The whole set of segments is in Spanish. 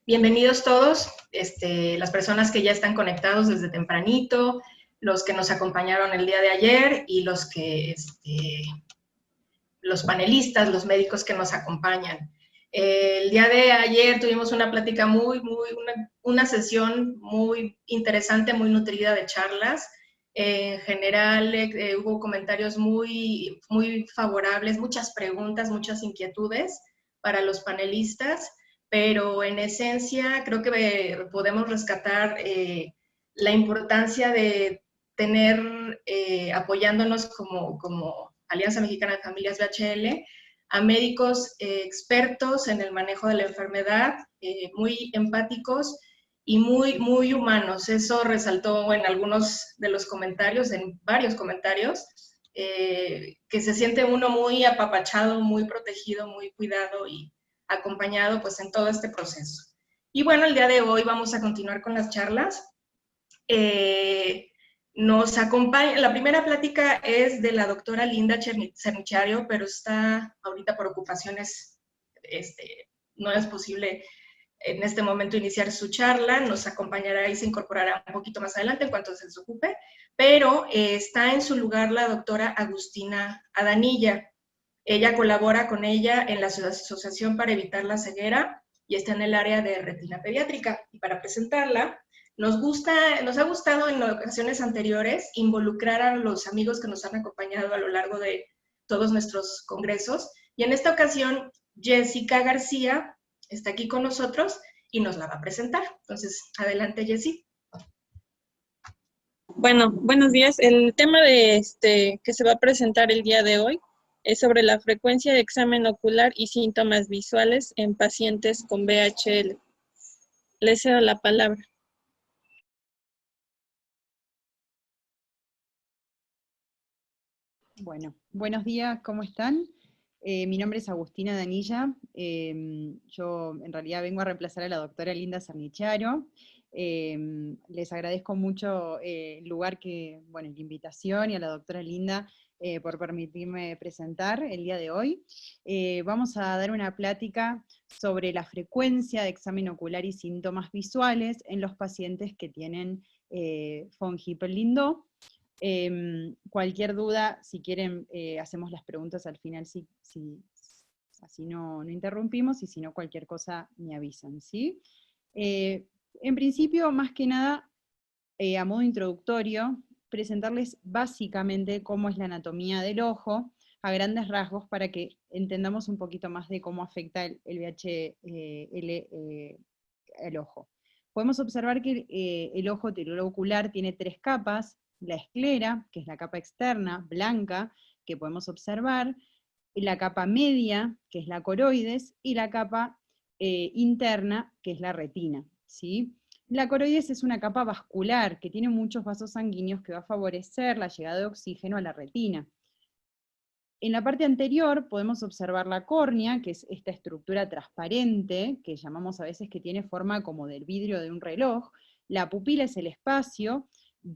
Bienvenidos todos, las personas que ya están conectados desde tempranito, los que nos acompañaron el día de ayer y los panelistas, los médicos que nos acompañan. El día de ayer tuvimos una plática una sesión muy interesante, muy nutrida de charlas. En general hubo comentarios muy favorables, muchas preguntas, muchas inquietudes para los panelistas, pero en esencia creo que podemos rescatar la importancia de tener, apoyándonos como Alianza Mexicana de Familias VHL, a médicos expertos en el manejo de la enfermedad, muy empáticos y muy humanos. Eso resaltó en algunos de los comentarios, en varios comentarios, que se siente uno muy apapachado, muy protegido, muy cuidado y acompañado pues en todo este proceso. Y bueno, el día de hoy vamos a continuar con las charlas. Nos acompaña, la primera plática es de la doctora Linda Cernichario, pero está ahorita por ocupaciones, no es posible en este momento iniciar su charla, nos acompañará y se incorporará un poquito más adelante en cuanto se desocupe, pero está en su lugar la doctora Agustina Adanilla. Ella colabora con ella en la Asociación para Evitar la Ceguera y está en el área de retina pediátrica. Y para presentarla, nos ha gustado en ocasiones anteriores involucrar a los amigos que nos han acompañado a lo largo de todos nuestros congresos. Y en esta ocasión, Jessica García está aquí con nosotros y nos la va a presentar. Entonces, adelante, Jessie. Bueno, buenos días. El tema de que se va a presentar el día de hoy es sobre la frecuencia de examen ocular y síntomas visuales en pacientes con VHL. Les cedo la palabra. Bueno, buenos días, ¿cómo están? Mi nombre es Agustina Danilla. Yo en realidad vengo a reemplazar a la doctora Linda Cernichario. Les agradezco mucho el lugar la invitación y a la doctora Linda por permitirme presentar el día de hoy. Vamos a dar una plática sobre la frecuencia de examen ocular y síntomas visuales en los pacientes que tienen von Hippel-Lindau. Cualquier duda, si quieren, hacemos las preguntas al final, así no interrumpimos, y si no, cualquier cosa me avisan, ¿sí? En principio, más que nada, a modo introductorio, presentarles básicamente cómo es la anatomía del ojo, a grandes rasgos, para que entendamos un poquito más de cómo afecta el VHL el ojo. Podemos observar que el ojo ocular tiene 3 capas: la esclera, que es la capa externa, blanca, que podemos observar, la capa media, que es la coroides, y la capa interna, que es la retina, ¿sí? La coroides es una capa vascular que tiene muchos vasos sanguíneos que va a favorecer la llegada de oxígeno a la retina. En la parte anterior podemos observar la córnea, que es esta estructura transparente, que llamamos a veces que tiene forma como del vidrio de un reloj. La pupila es el espacio,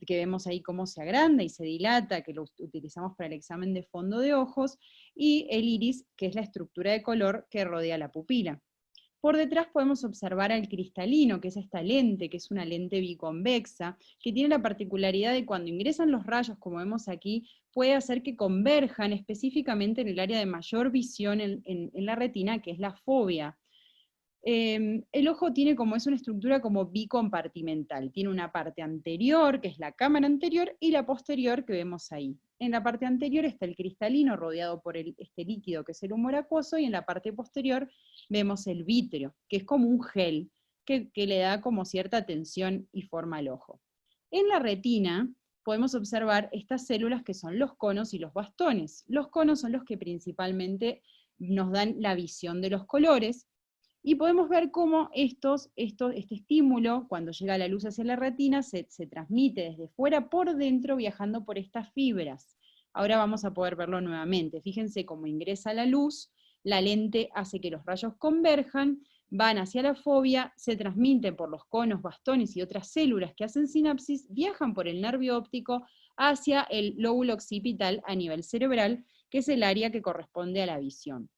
que vemos ahí cómo se agranda y se dilata, que lo utilizamos para el examen de fondo de ojos, y el iris, que es la estructura de color que rodea la pupila. Por detrás podemos observar al cristalino, que es esta lente, que es una lente biconvexa, que tiene la particularidad de cuando ingresan los rayos, como vemos aquí, puede hacer que converjan específicamente en el área de mayor visión en la retina, que es la fóvea. El ojo tiene es una estructura como bicompartimental, tiene una parte anterior, que es la cámara anterior, y la posterior, que vemos ahí. En la parte anterior está el cristalino rodeado por este líquido, que es el humor acuoso, y en la parte posterior vemos el vítreo, que es como un gel, que le da como cierta tensión y forma al ojo. En la retina podemos observar estas células que son los conos y los bastones. Los conos son los que principalmente nos dan la visión de los colores, y podemos ver cómo este estímulo, cuando llega la luz hacia la retina, se transmite desde fuera por dentro, viajando por estas fibras. Ahora vamos a poder verlo nuevamente. Fíjense cómo ingresa la luz, la lente hace que los rayos converjan, van hacia la fóvea, se transmiten por los conos, bastones y otras células que hacen sinapsis, viajan por el nervio óptico hacia el lóbulo occipital a nivel cerebral, que es el área que corresponde a la visión.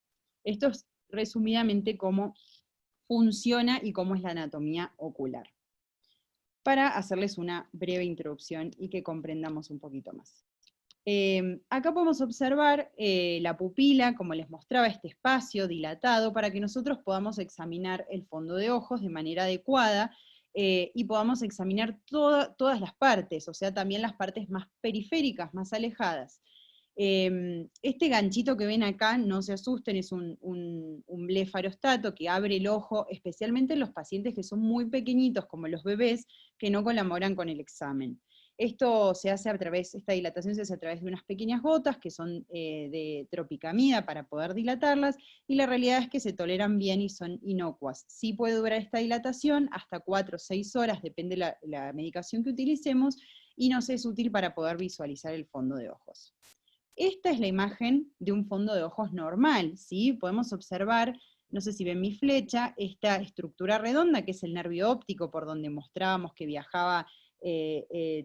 Esto es resumidamente cómo funciona y cómo es la anatomía ocular, para hacerles una breve introducción y que comprendamos un poquito más. Acá podemos observar la pupila, como les mostraba, este espacio dilatado, para que nosotros podamos examinar el fondo de ojos de manera adecuada y podamos examinar todas las partes, o sea, también las partes más periféricas, más alejadas. Este ganchito que ven acá, no se asusten, es un blefarostato que abre el ojo, especialmente en los pacientes que son muy pequeñitos, como los bebés, que no colaboran con el examen. Esto se hace a través, esta dilatación se hace a través de unas pequeñas gotas que son de tropicamida para poder dilatarlas, y la realidad es que se toleran bien y son inocuas. Sí puede durar esta dilatación hasta 4 o 6 horas, depende de la medicación que utilicemos, y nos es útil para poder visualizar el fondo de ojos. Esta es la imagen de un fondo de ojos normal, ¿sí? Podemos observar, no sé si ven mi flecha, esta estructura redonda que es el nervio óptico por donde mostrábamos que viajaba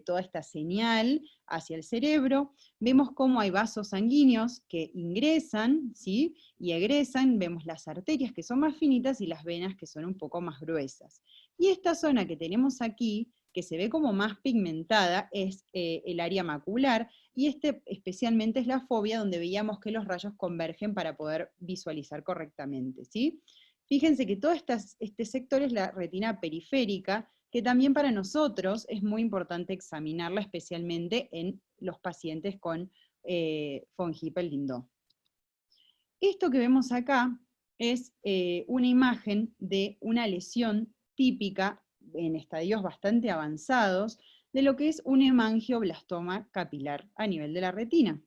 toda esta señal hacia el cerebro. Vemos cómo hay vasos sanguíneos que ingresan, ¿sí? Y egresan, vemos las arterias que son más finitas y las venas que son un poco más gruesas. Y esta zona que tenemos aquí, que se ve como más pigmentada, es el área macular, y especialmente es la fobia, donde veíamos que los rayos convergen para poder visualizar correctamente, ¿sí? Fíjense que todo este sector es la retina periférica, que también para nosotros es muy importante examinarla, especialmente en los pacientes con von Hippel-Lindau. Esto que vemos acá es una imagen de una lesión típica en estadios bastante avanzados de lo que es un hemangioblastoma capilar a nivel de la retina.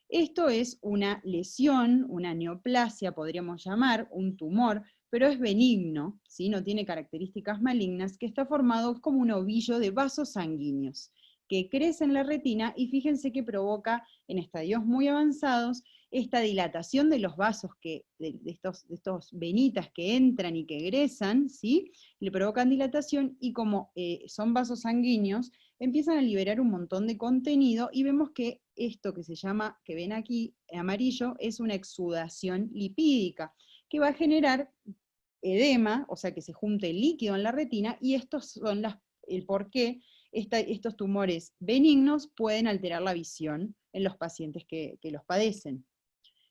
Esto es una lesión, una neoplasia, podríamos llamar, un tumor, pero es benigno, ¿sí? No tiene características malignas, que está formado como un ovillo de vasos sanguíneos, que crece en la retina y fíjense que provoca en estadios muy avanzados esta dilatación de los vasos, de estos venitas que entran y que egresan, ¿sí? Le provocan dilatación y como son vasos sanguíneos, empiezan a liberar un montón de contenido y vemos que esto que se llama, que ven aquí amarillo, es una exudación lipídica, que va a generar edema, o sea que se junte líquido en la retina, y estos son el por qué estos tumores benignos pueden alterar la visión en los pacientes que los padecen.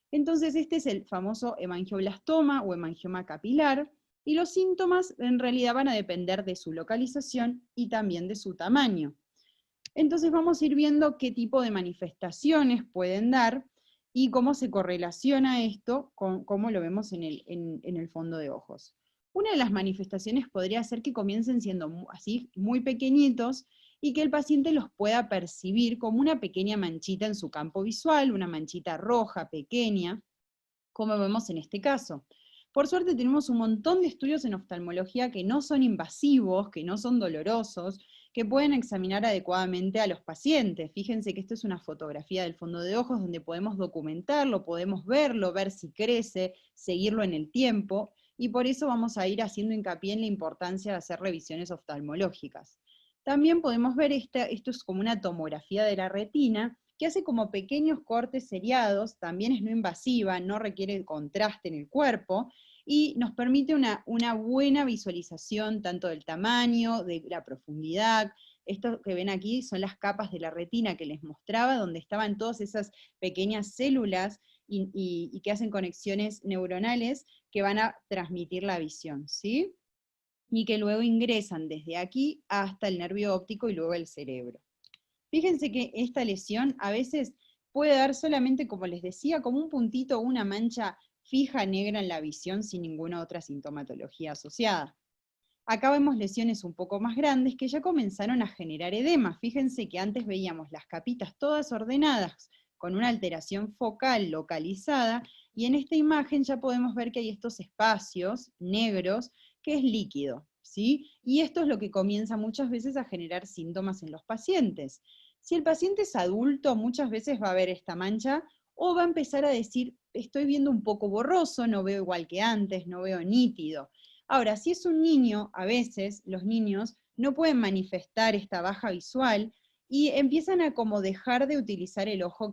Entonces este es el famoso hemangioblastoma o hemangioma capilar, y los síntomas en realidad van a depender de su localización y también de su tamaño. Entonces vamos a ir viendo qué tipo de manifestaciones pueden dar y cómo se correlaciona esto con cómo lo vemos en el fondo de ojos. Una de las manifestaciones podría ser que comiencen siendo así muy pequeñitos y que el paciente los pueda percibir como una pequeña manchita en su campo visual, una manchita roja pequeña, como vemos en este caso. Por suerte tenemos un montón de estudios en oftalmología que no son invasivos, que no son dolorosos, que pueden examinar adecuadamente a los pacientes. Fíjense que esto es una fotografía del fondo de ojos donde podemos documentarlo, podemos verlo, ver si crece, seguirlo en el tiempo, y por eso vamos a ir haciendo hincapié en la importancia de hacer revisiones oftalmológicas. También podemos ver, esto es como una tomografía de la retina, que hace como pequeños cortes seriados, también es no invasiva, no requiere contraste en el cuerpo, y nos permite una buena visualización tanto del tamaño, de la profundidad. Esto que ven aquí son las capas de la retina que les mostraba, donde estaban todas esas pequeñas células y que hacen conexiones neuronales que van a transmitir la visión, ¿sí? Y que luego ingresan desde aquí hasta el nervio óptico y luego el cerebro. Fíjense que esta lesión a veces puede dar solamente, como les decía, como un puntito o una mancha fija negra en la visión sin ninguna otra sintomatología asociada. Acá vemos lesiones un poco más grandes que ya comenzaron a generar edema. Fíjense que antes veíamos las capitas todas ordenadas con una alteración focal localizada, y en esta imagen ya podemos ver que hay estos espacios negros que es líquido, ¿sí? Y esto es lo que comienza muchas veces a generar síntomas en los pacientes. Si el paciente es adulto, muchas veces va a ver esta mancha o va a empezar a decir, estoy viendo un poco borroso, no veo igual que antes, no veo nítido. Ahora, si es un niño, a veces los niños no pueden manifestar esta baja visual y empiezan a como dejar de utilizar el ojo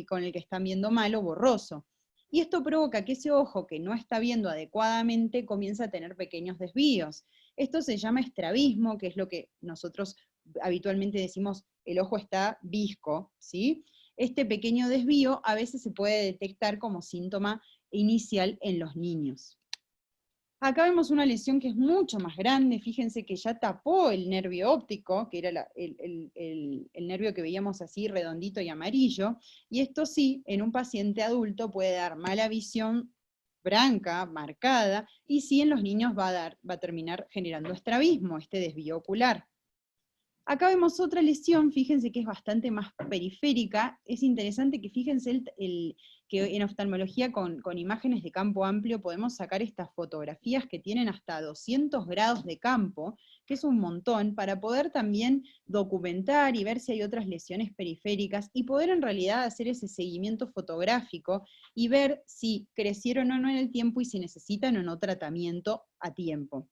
con el que están viendo mal o borroso. Y esto provoca que ese ojo que no está viendo adecuadamente comienza a tener pequeños desvíos. Esto se llama estrabismo, que es lo que nosotros habitualmente decimos, el ojo está visco, ¿sí? Este pequeño desvío a veces se puede detectar como síntoma inicial en los niños. Acá vemos una lesión que es mucho más grande, fíjense que ya tapó el nervio óptico, que era el nervio que veíamos así redondito y amarillo, y esto sí, en un paciente adulto puede dar mala visión branca, marcada, y sí en los niños va a terminar generando estrabismo, este desvío ocular. Acá vemos otra lesión, fíjense que es bastante más periférica, es interesante que fíjense que en oftalmología con imágenes de campo amplio podemos sacar estas fotografías que tienen hasta 200 grados de campo, que es un montón, para poder también documentar y ver si hay otras lesiones periféricas y poder en realidad hacer ese seguimiento fotográfico y ver si crecieron o no en el tiempo y si necesitan o no tratamiento a tiempo.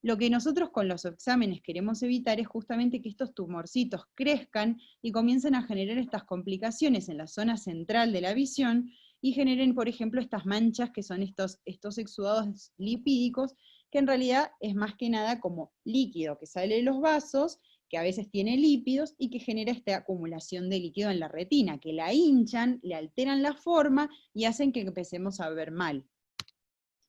Lo que nosotros con los exámenes queremos evitar es justamente que estos tumorcitos crezcan y comiencen a generar estas complicaciones en la zona central de la visión y generen, por ejemplo, estas manchas que son estos exudados lipídicos, que en realidad es más que nada como líquido que sale de los vasos, que a veces tiene lípidos y que genera esta acumulación de líquido en la retina, que la hinchan, le alteran la forma y hacen que empecemos a ver mal.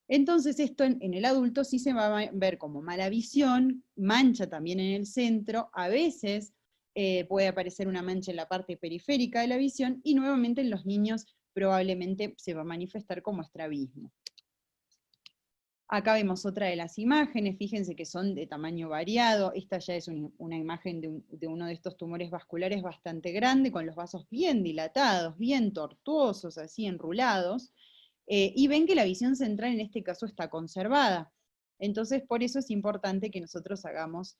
Entonces esto en el adulto sí se va a ver como mala visión, mancha también en el centro, a veces puede aparecer una mancha en la parte periférica de la visión y nuevamente en los niños probablemente se va a manifestar como estrabismo. Acá vemos otra de las imágenes, fíjense que son de tamaño variado, esta ya es una imagen de uno de estos tumores vasculares bastante grande, con los vasos bien dilatados, bien tortuosos, así enrulados, y ven que la visión central en este caso está conservada. Entonces, por eso es importante que nosotros hagamos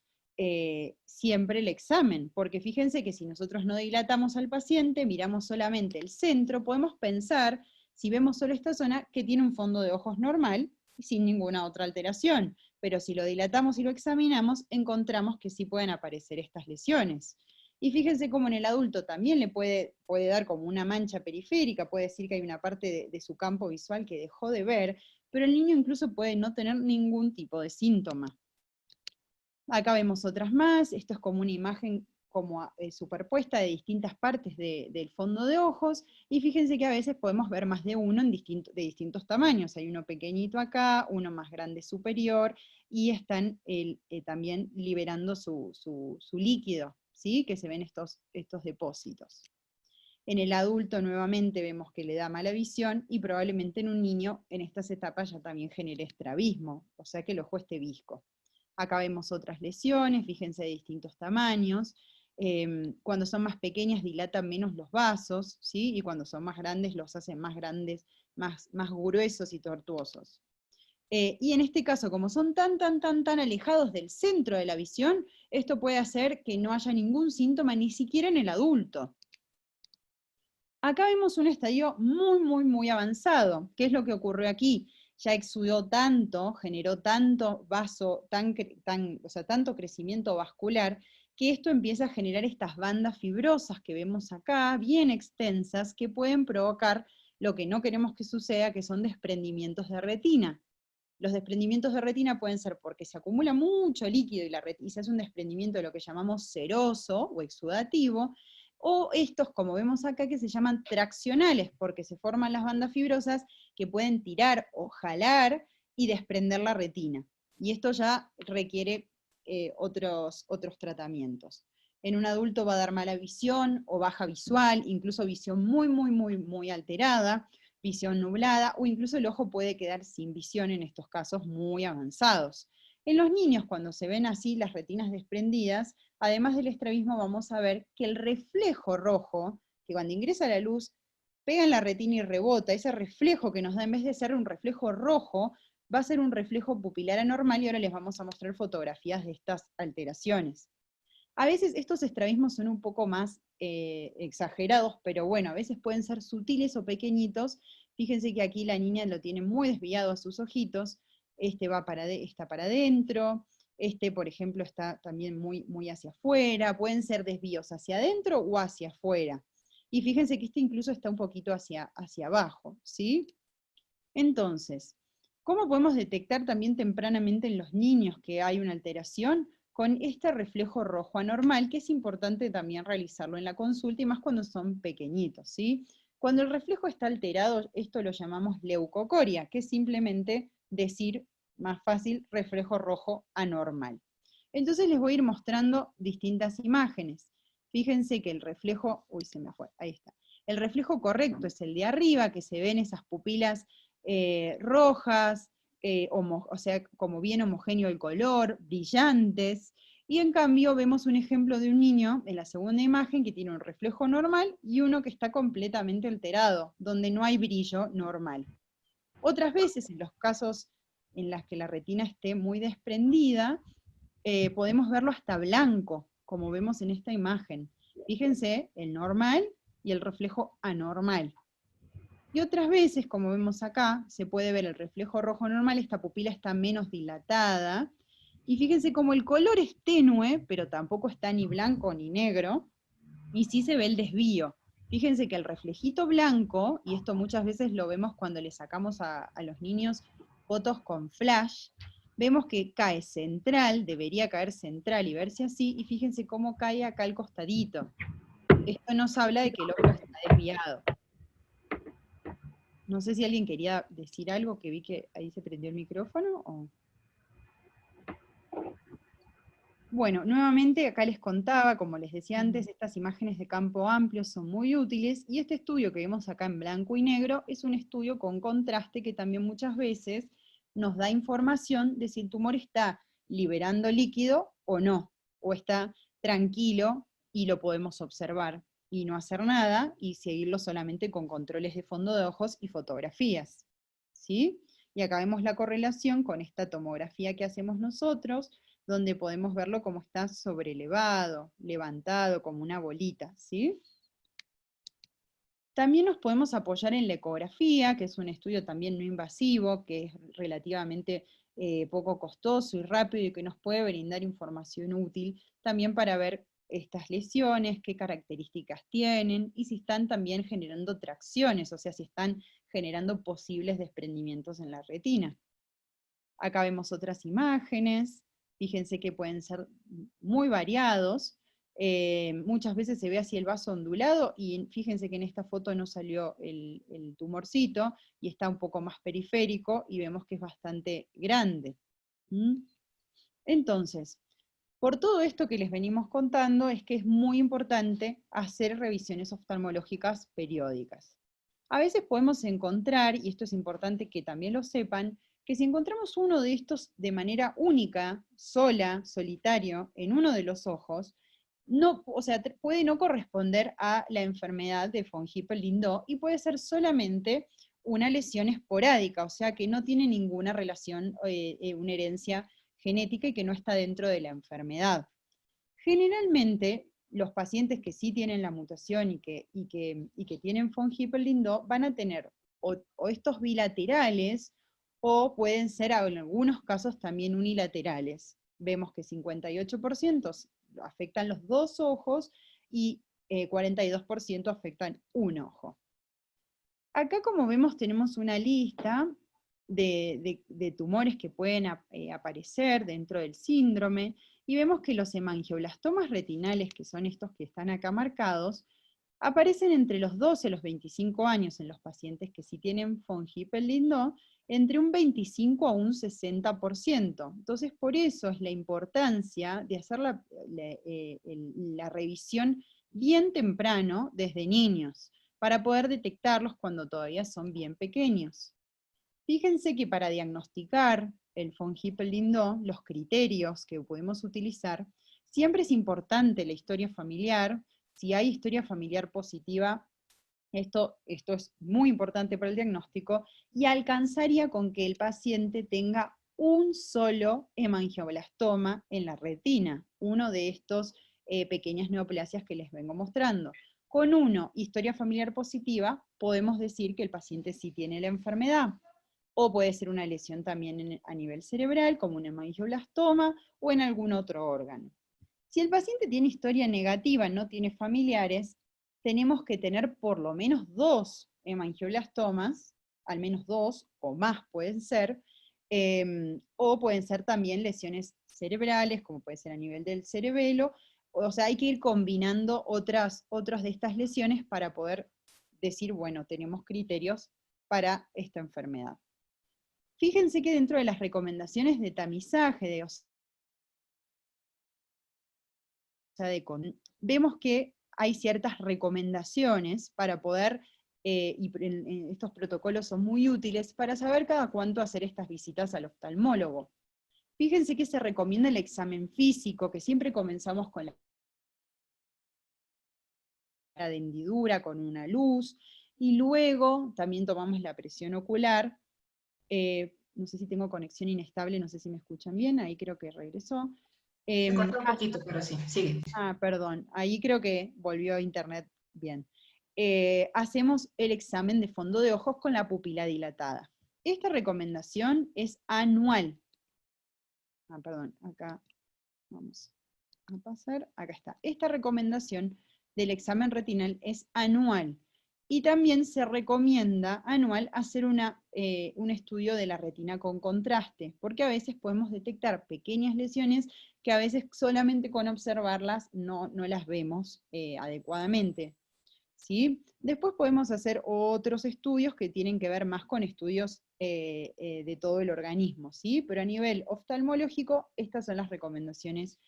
siempre el examen, porque fíjense que si nosotros no dilatamos al paciente, miramos solamente el centro, podemos pensar, si vemos solo esta zona, que tiene un fondo de ojos normal y sin ninguna otra alteración. Pero si lo dilatamos y lo examinamos, encontramos que sí pueden aparecer estas lesiones. Y fíjense cómo en el adulto también le puede dar como una mancha periférica, puede decir que hay una parte de su campo visual que dejó de ver, pero el niño incluso puede no tener ningún tipo de síntoma. Acá vemos otras más, esto es como una imagen como superpuesta de distintas partes del fondo de ojos, y fíjense que a veces podemos ver más de uno de distintos tamaños, hay uno pequeñito acá, uno más grande superior, y están también liberando su líquido, ¿sí? Que se ven estos depósitos. En el adulto nuevamente vemos que le da mala visión, y probablemente en un niño en estas etapas ya también genere estrabismo, o sea que el ojo esté visco. Acá vemos otras lesiones, fíjense de distintos tamaños. Cuando son más pequeñas dilatan menos los vasos, ¿sí? Y cuando son más grandes los hacen más grandes, más gruesos y tortuosos. Y en este caso, como son tan alejados del centro de la visión, esto puede hacer que no haya ningún síntoma, ni siquiera en el adulto. Acá vemos un estadio muy avanzado. ¿Qué es lo que ocurrió aquí? Ya exudó tanto, generó tanto vaso, tanto crecimiento vascular, que esto empieza a generar estas bandas fibrosas que vemos acá, bien extensas, que pueden provocar lo que no queremos que suceda, que son desprendimientos de retina. Los desprendimientos de retina pueden ser porque se acumula mucho líquido y se hace un desprendimiento de lo que llamamos seroso o exudativo, o estos, como vemos acá, que se llaman traccionales, porque se forman las bandas fibrosas que pueden tirar o jalar y desprender la retina. Y esto ya requiere otros tratamientos. En un adulto va a dar mala visión o baja visual, incluso visión muy alterada, visión nublada, o incluso el ojo puede quedar sin visión en estos casos muy avanzados. En los niños, cuando se ven así las retinas desprendidas, además del estrabismo vamos a ver que el reflejo rojo, que cuando ingresa la luz, pega en la retina y rebota, ese reflejo que nos da, en vez de ser un reflejo rojo, va a ser un reflejo pupilar anormal, y ahora les vamos a mostrar fotografías de estas alteraciones. A veces estos estrabismos son un poco más exagerados, pero bueno, a veces pueden ser sutiles o pequeñitos. Fíjense que aquí la niña lo tiene muy desviado a sus ojitos, está para adentro, por ejemplo, está también muy hacia afuera, pueden ser desvíos hacia adentro o hacia afuera. Y fíjense que incluso está un poquito hacia abajo, ¿sí? Entonces, ¿cómo podemos detectar también tempranamente en los niños que hay una alteración? Con este reflejo rojo anormal, que es importante también realizarlo en la consulta, y más cuando son pequeñitos, ¿sí? Cuando el reflejo está alterado, esto lo llamamos leucocoria, que es simplemente decir, más fácil, reflejo rojo anormal. Entonces les voy a ir mostrando distintas imágenes. Fíjense que el reflejo, uy, se me fue, ahí está. El reflejo correcto es el de arriba, que se ven esas pupilas rojas, o sea, como bien homogéneo el color, brillantes, y en cambio vemos un ejemplo de un niño en la segunda imagen que tiene un reflejo normal y uno que está completamente alterado, donde no hay brillo normal. Otras veces, en los casos en los que la retina esté muy desprendida, podemos verlo hasta blanco, como vemos en esta imagen. Fíjense, el normal y el reflejo anormal. Y otras veces, como vemos acá, se puede ver el reflejo rojo normal, esta pupila está menos dilatada, y fíjense como el color es tenue, pero tampoco está ni blanco ni negro, y sí se ve el desvío. Fíjense que el reflejito blanco, y esto muchas veces lo vemos cuando le sacamos a los niños fotos con flash, vemos que cae central, debería caer central y verse así, y fíjense cómo cae acá al costadito. Esto nos habla de que el ojo está desviado. No sé si alguien quería decir algo, que vi que ahí se prendió el micrófono. Bueno, nuevamente acá les contaba, como les decía antes, estas imágenes de campo amplio son muy útiles, y este estudio que vemos acá en blanco y negro es un estudio con contraste que también muchas veces nos da información de si el tumor está liberando líquido o no, o está tranquilo y lo podemos observar y no hacer nada, y seguirlo solamente con controles de fondo de ojos y fotografías, ¿sí? Y acá vemos la correlación con esta tomografía que hacemos nosotros, donde podemos verlo como está sobrelevado, levantado, como una bolita, ¿sí? También nos podemos apoyar en la ecografía, que es un estudio también no invasivo, que es relativamente poco costoso y rápido, y que nos puede brindar información útil también para ver estas lesiones, qué características tienen, y si están también generando tracciones, o sea, si están generando posibles desprendimientos en la retina. Acá vemos otras imágenes, fíjense que pueden ser muy variados, muchas veces se ve así el vaso ondulado, y fíjense que en esta foto no salió el tumorcito, y está un poco más periférico, y vemos que es bastante grande. Entonces, por todo esto que les venimos contando, es que es muy importante hacer revisiones oftalmológicas periódicas. A veces podemos encontrar, y esto es importante que también lo sepan, que si encontramos uno de estos de manera única, sola, solitario, en uno de los ojos, no, o sea, puede no corresponder a la enfermedad de von Hippel-Lindau, y puede ser solamente una lesión esporádica, o sea que no tiene ninguna relación, una herencia genética, y que no está dentro de la enfermedad. Generalmente, los pacientes que sí tienen la mutación y que tienen von Hippel-Lindau van a tener o estos bilaterales, o pueden ser en algunos casos también unilaterales. Vemos que 58% afectan los dos ojos y 42% afectan un ojo. Acá, como vemos, tenemos una lista de tumores que pueden aparecer dentro del síndrome, y vemos que los hemangioblastomas retinales, que son estos que están acá marcados, aparecen entre los 12 y los 25 años en los pacientes que sí tienen von Hippel-Lindau, entre un 25 a un 60%. Entonces, por eso es la importancia de hacer la revisión bien temprano, desde niños, para poder detectarlos cuando todavía son bien pequeños. Fíjense que para diagnosticar el von Hippel-Lindau, los criterios que podemos utilizar, siempre es importante la historia familiar. Si hay historia familiar positiva, esto es muy importante para el diagnóstico, y alcanzaría con que el paciente tenga un solo hemangioblastoma en la retina, uno de estos pequeñas neoplasias que les vengo mostrando. Con uno, historia familiar positiva, podemos decir que el paciente sí tiene la enfermedad. O puede ser una lesión también a nivel cerebral, como un hemangioblastoma, o en algún otro órgano. Si el paciente tiene historia negativa, no tiene familiares, tenemos que tener por lo menos 2 hemangioblastomas al menos 2 o más pueden ser, o pueden ser también lesiones cerebrales, como puede ser a nivel del cerebelo. O sea, hay que ir combinando otras de estas lesiones para poder decir, bueno, tenemos criterios para esta enfermedad. Fíjense que dentro de las recomendaciones de tamizaje, vemos que hay ciertas recomendaciones para poder, estos protocolos son muy útiles para saber cada cuánto hacer estas visitas al oftalmólogo. Fíjense que se recomienda el examen físico, que siempre comenzamos con la de hendidura, con una luz, y luego también tomamos la presión ocular. No sé si tengo conexión inestable, no sé si me escuchan bien, ahí creo que regresó. Se cortó un poquito, pero sí, sigue. Perdón, ahí creo que volvió a internet bien. Hacemos el examen de fondo de ojos con la pupila dilatada. Esta recomendación es anual. Perdón, acá vamos a pasar, acá está. Esta recomendación del examen retinal es anual. Y también se recomienda anual hacer un estudio de la retina con contraste, porque a veces podemos detectar pequeñas lesiones que a veces solamente con observarlas no las vemos adecuadamente. ¿Sí? Después podemos hacer otros estudios que tienen que ver más con estudios de todo el organismo, ¿sí? Pero a nivel oftalmológico, estas son las recomendaciones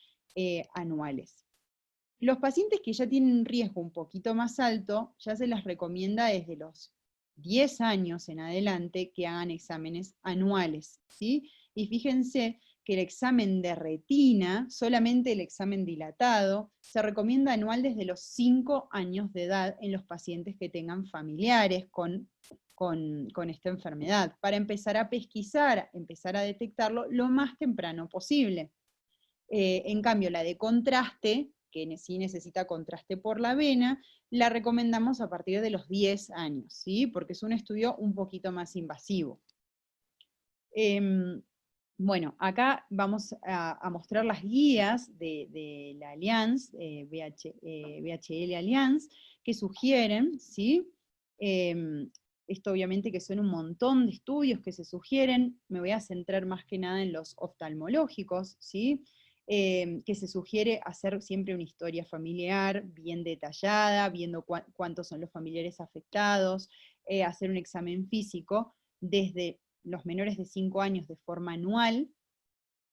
anuales. Los pacientes que ya tienen un riesgo un poquito más alto, ya se les recomienda desde los 10 años en adelante que hagan exámenes anuales, ¿sí? Y fíjense que el examen de retina, solamente el examen dilatado, se recomienda anual desde los 5 años de edad en los pacientes que tengan familiares con esta enfermedad, para empezar a pesquisar, empezar a detectarlo lo más temprano posible. En cambio, la de contraste, que sí necesita contraste por la vena, la recomendamos a partir de los 10 años, ¿sí? Porque es un estudio un poquito más invasivo. Bueno, acá vamos a mostrar las guías de la Allianz, VHL Allianz, que sugieren, ¿sí? Esto obviamente que son un montón de estudios que se sugieren, me voy a centrar más que nada en los oftalmológicos, ¿sí? Que se sugiere hacer siempre una historia familiar bien detallada, viendo cuántos son los familiares afectados, hacer un examen físico desde los menores de 5 años de forma anual.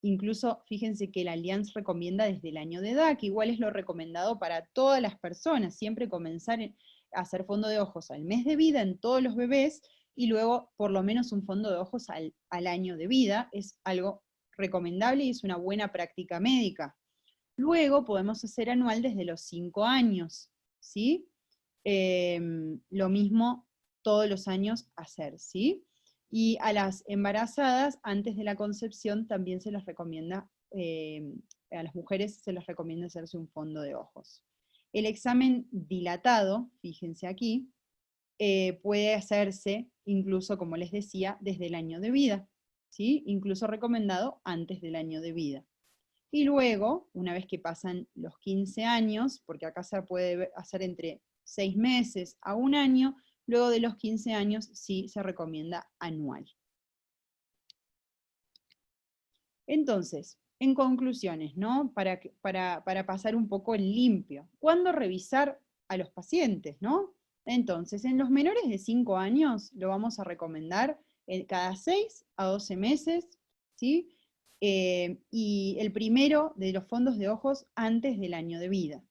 Incluso fíjense que la Allianz recomienda desde el año de edad, que igual es lo recomendado para todas las personas, siempre comenzar a hacer fondo de ojos al mes de vida en todos los bebés, y luego por lo menos un fondo de ojos al año de vida, es algo recomendable y es una buena práctica médica. Luego podemos hacer anual desde los 5 años, ¿sí? Lo mismo todos los años hacer, ¿sí? Y a las embarazadas, antes de la concepción, también se les recomienda, a las mujeres se les recomienda hacerse un fondo de ojos. El examen dilatado, fíjense aquí, puede hacerse incluso, como les decía, desde el año de vida, ¿sí? Incluso recomendado antes del año de vida. Y luego, una vez que pasan los 15 años, porque acá se puede hacer entre 6 meses a 1 año, luego de los 15 años sí se recomienda anual. Entonces, en conclusiones, ¿no? Para pasar un poco en limpio, ¿cuándo revisar a los pacientes, no? Entonces, en los menores de 5 años lo vamos a recomendar cada 6 a 12 meses, ¿sí? Y el primero de los fondos de ojos antes del año de vida.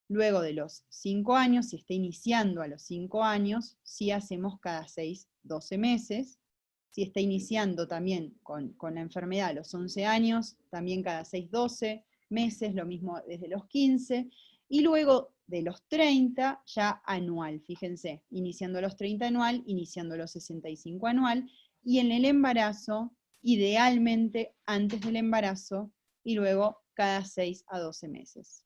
Luego de los 5 años, si está iniciando a los 5 años, sí hacemos cada 6, 12 meses. Si está iniciando también con la enfermedad a los 11 años, también cada 6, 12 meses, lo mismo desde los 15. Y luego de los 30, ya anual, fíjense, iniciando a los 30 anual, iniciando a los 65 anual, y en el embarazo, idealmente antes del embarazo, y luego cada 6 a 12 meses.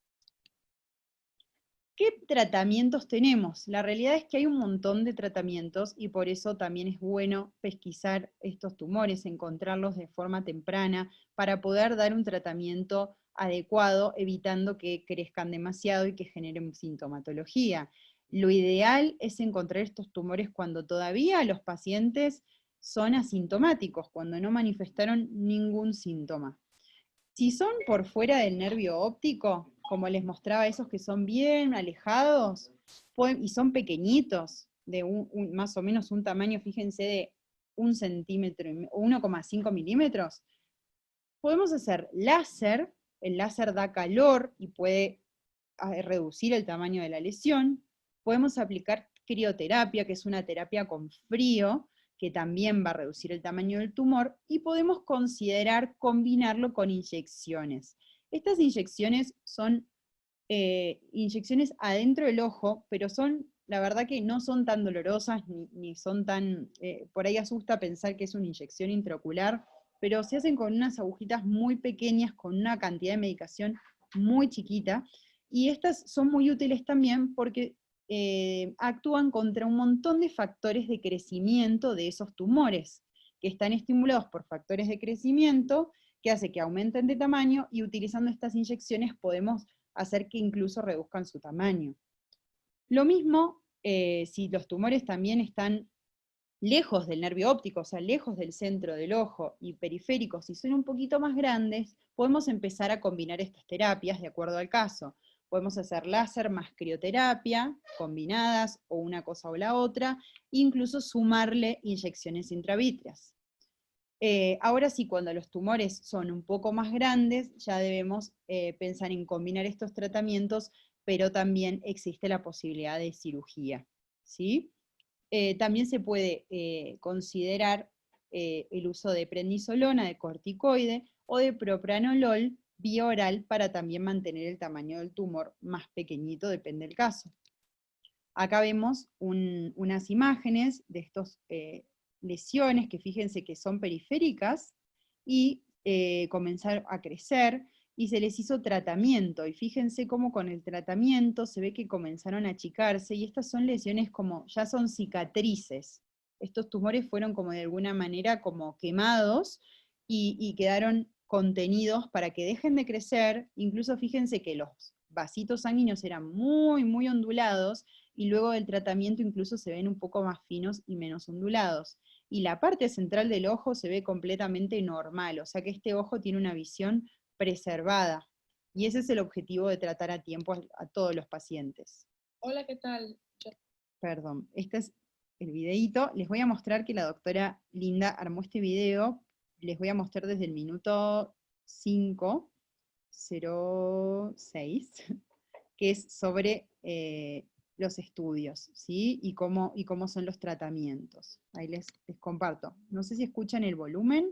¿Qué tratamientos tenemos? La realidad es que hay un montón de tratamientos y por eso también es bueno pesquisar estos tumores, encontrarlos de forma temprana para poder dar un tratamiento adecuado, evitando que crezcan demasiado y que generen sintomatología. Lo ideal es encontrar estos tumores cuando todavía los pacientes son asintomáticos, cuando no manifestaron ningún síntoma. Si son por fuera del nervio óptico, como les mostraba, esos que son bien alejados y son pequeñitos, de más o menos un tamaño, fíjense, de 1 centímetro o 1,5 milímetros, podemos hacer láser. El láser da calor y puede reducir el tamaño de la lesión. Podemos aplicar crioterapia, que es una terapia con frío, que también va a reducir el tamaño del tumor, y podemos considerar combinarlo con inyecciones. Estas inyecciones son inyecciones adentro del ojo, pero son, la verdad que no son tan dolorosas, ni son tan, por ahí asusta pensar que es una inyección intraocular, pero se hacen con unas agujitas muy pequeñas, con una cantidad de medicación muy chiquita, y estas son muy útiles también porque actúan contra un montón de factores de crecimiento de esos tumores, que están estimulados por factores de crecimiento, que hace que aumenten de tamaño, y utilizando estas inyecciones podemos hacer que incluso reduzcan su tamaño. Lo mismo si los tumores también están lejos del nervio óptico, o sea, lejos del centro del ojo, y periféricos, si son un poquito más grandes, podemos empezar a combinar estas terapias de acuerdo al caso. Podemos hacer láser más crioterapia, combinadas, o una cosa o la otra, e incluso sumarle inyecciones intravítreas. Ahora sí, cuando los tumores son un poco más grandes, ya debemos pensar en combinar estos tratamientos, pero también existe la posibilidad de cirugía, ¿sí? También se puede considerar el uso de prednisolona, de corticoide, o de propranolol vía oral, para también mantener el tamaño del tumor más pequeñito, depende del caso. Acá vemos unas imágenes de estos lesiones, que fíjense que son periféricas, y comenzaron a crecer, y se les hizo tratamiento, y fíjense cómo con el tratamiento se ve que comenzaron a achicarse, y estas son lesiones como, ya son cicatrices. Estos tumores fueron como de alguna manera como quemados, y quedaron contenidos para que dejen de crecer. Incluso fíjense que los vasitos sanguíneos eran muy, muy ondulados, y luego del tratamiento incluso se ven un poco más finos y menos ondulados. Y la parte central del ojo se ve completamente normal, o sea que este ojo tiene una visión preservada. Y ese es el objetivo de tratar a tiempo a todos los pacientes. Hola, ¿qué tal? Perdón, este es el videíto. Les voy a mostrar que la doctora Linda armó este video. Les voy a mostrar desde el minuto 5:06, que es sobre los estudios, ¿sí? Y cómo son los tratamientos. Ahí les comparto. No sé si escuchan el volumen.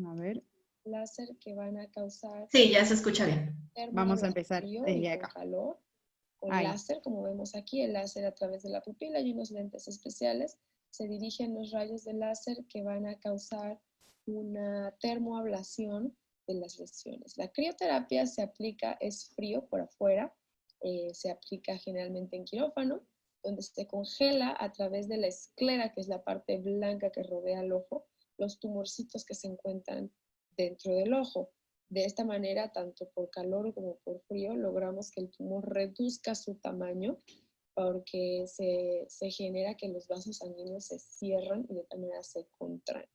A ver. Láser que van a causar... Sí, ya se escucha bien. Vamos a empezar desde acá. acá. Calor, con Ahí. láser, como vemos aquí, el láser a través de la pupila y unos lentes especiales, se dirigen los rayos de láser que van a causar una termoablación de las lesiones. La crioterapia se aplica, es frío por afuera, se aplica generalmente en quirófano, donde se congela a través de la esclera, que es la parte blanca que rodea el ojo, los tumorcitos que se encuentran dentro del ojo. De esta manera, tanto por calor como por frío, logramos que el tumor reduzca su tamaño, porque se genera que los vasos sanguíneos se cierran y de tal manera se contraen.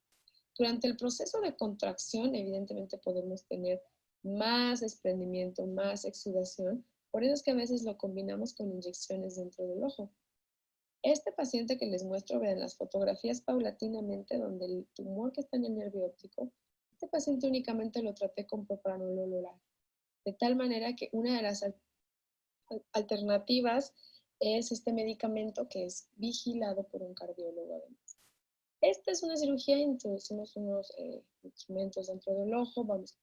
Durante el proceso de contracción, evidentemente podemos tener más desprendimiento, más exudación, por eso es que a veces lo combinamos con inyecciones dentro del ojo. Este paciente que les muestro, vean las fotografías paulatinamente, donde el tumor que está en el nervio óptico, este paciente únicamente lo traté con propranolol oral, de tal manera que una de las alternativas es este medicamento, que es vigilado por un cardiólogo además. Esta es una cirugía, introducimos unos instrumentos dentro del ojo, vamos.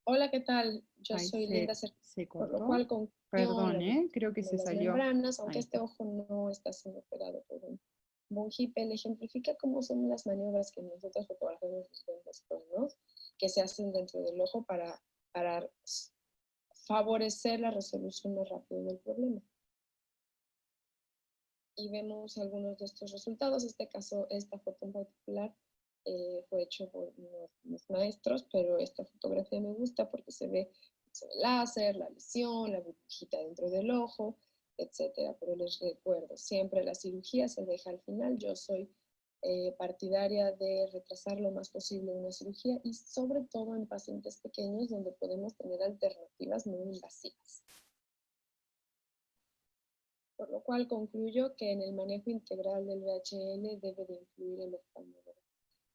Hola, ¿qué tal? Yo soy Linda se por lo cortó. cual con Perdón, creo que se las salió. membranas, aunque este ojo no está siendo operado por un von Hippel, ejemplifica cómo son las maniobras que nosotros fotografamos en los planos, que se hacen dentro del ojo para favorecer la resolución más rápida del problema. Y vemos algunos de estos resultados. En este caso, esta foto en particular fue hecho por unos maestros, pero esta fotografía me gusta porque se ve el láser, la lesión, la burbujita dentro del ojo, etcétera. Pero les recuerdo, siempre la cirugía se deja al final. Yo soy partidaria de retrasar lo más posible una cirugía y sobre todo en pacientes pequeños donde podemos tener alternativas no invasivas. Por lo cual concluyo que en el manejo integral del VHL debe de incluir el oftalmólogo.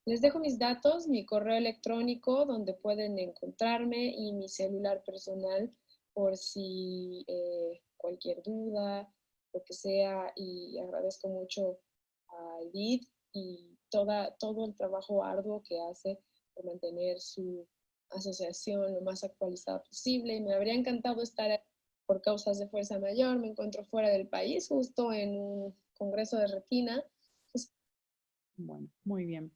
Les dejo mis datos, mi correo electrónico donde pueden encontrarme y mi celular personal por si cualquier duda, lo que sea, y agradezco mucho a Edith y todo el trabajo arduo que hace por mantener su asociación lo más actualizada posible. Y me habría encantado estar por causas de fuerza mayor, me encuentro fuera del país, justo en un congreso de retina. Bueno, muy bien.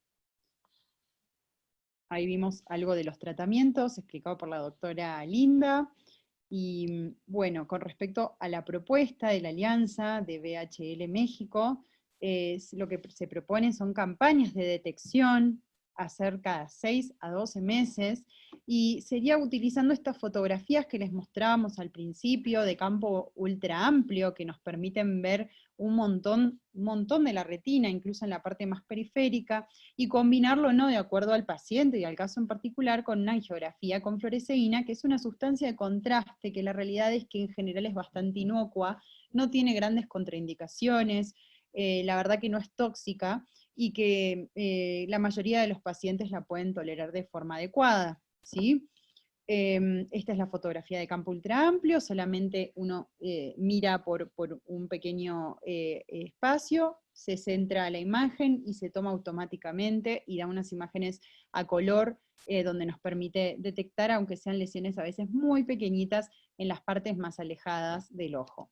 Ahí vimos algo de los tratamientos explicado por la doctora Linda. Y bueno, con respecto a la propuesta de la alianza de VHL México, lo que se propone son campañas de detección hacer cada 6 a 12 meses, y sería utilizando estas fotografías que les mostrábamos al principio de campo ultra amplio, que nos permiten ver un montón de la retina, incluso en la parte más periférica, y combinarlo no de acuerdo al paciente y al caso en particular con una angiografía con fluoresceína, que es una sustancia de contraste que la realidad es que en general es bastante inocua, no tiene grandes contraindicaciones, la verdad que no es tóxica, y que la mayoría de los pacientes la pueden tolerar de forma adecuada, ¿sí? Esta es la fotografía de campo ultra amplio, solamente uno mira por un pequeño espacio, se centra la imagen y se toma automáticamente y da unas imágenes a color donde nos permite detectar, aunque sean lesiones a veces muy pequeñitas, en las partes más alejadas del ojo.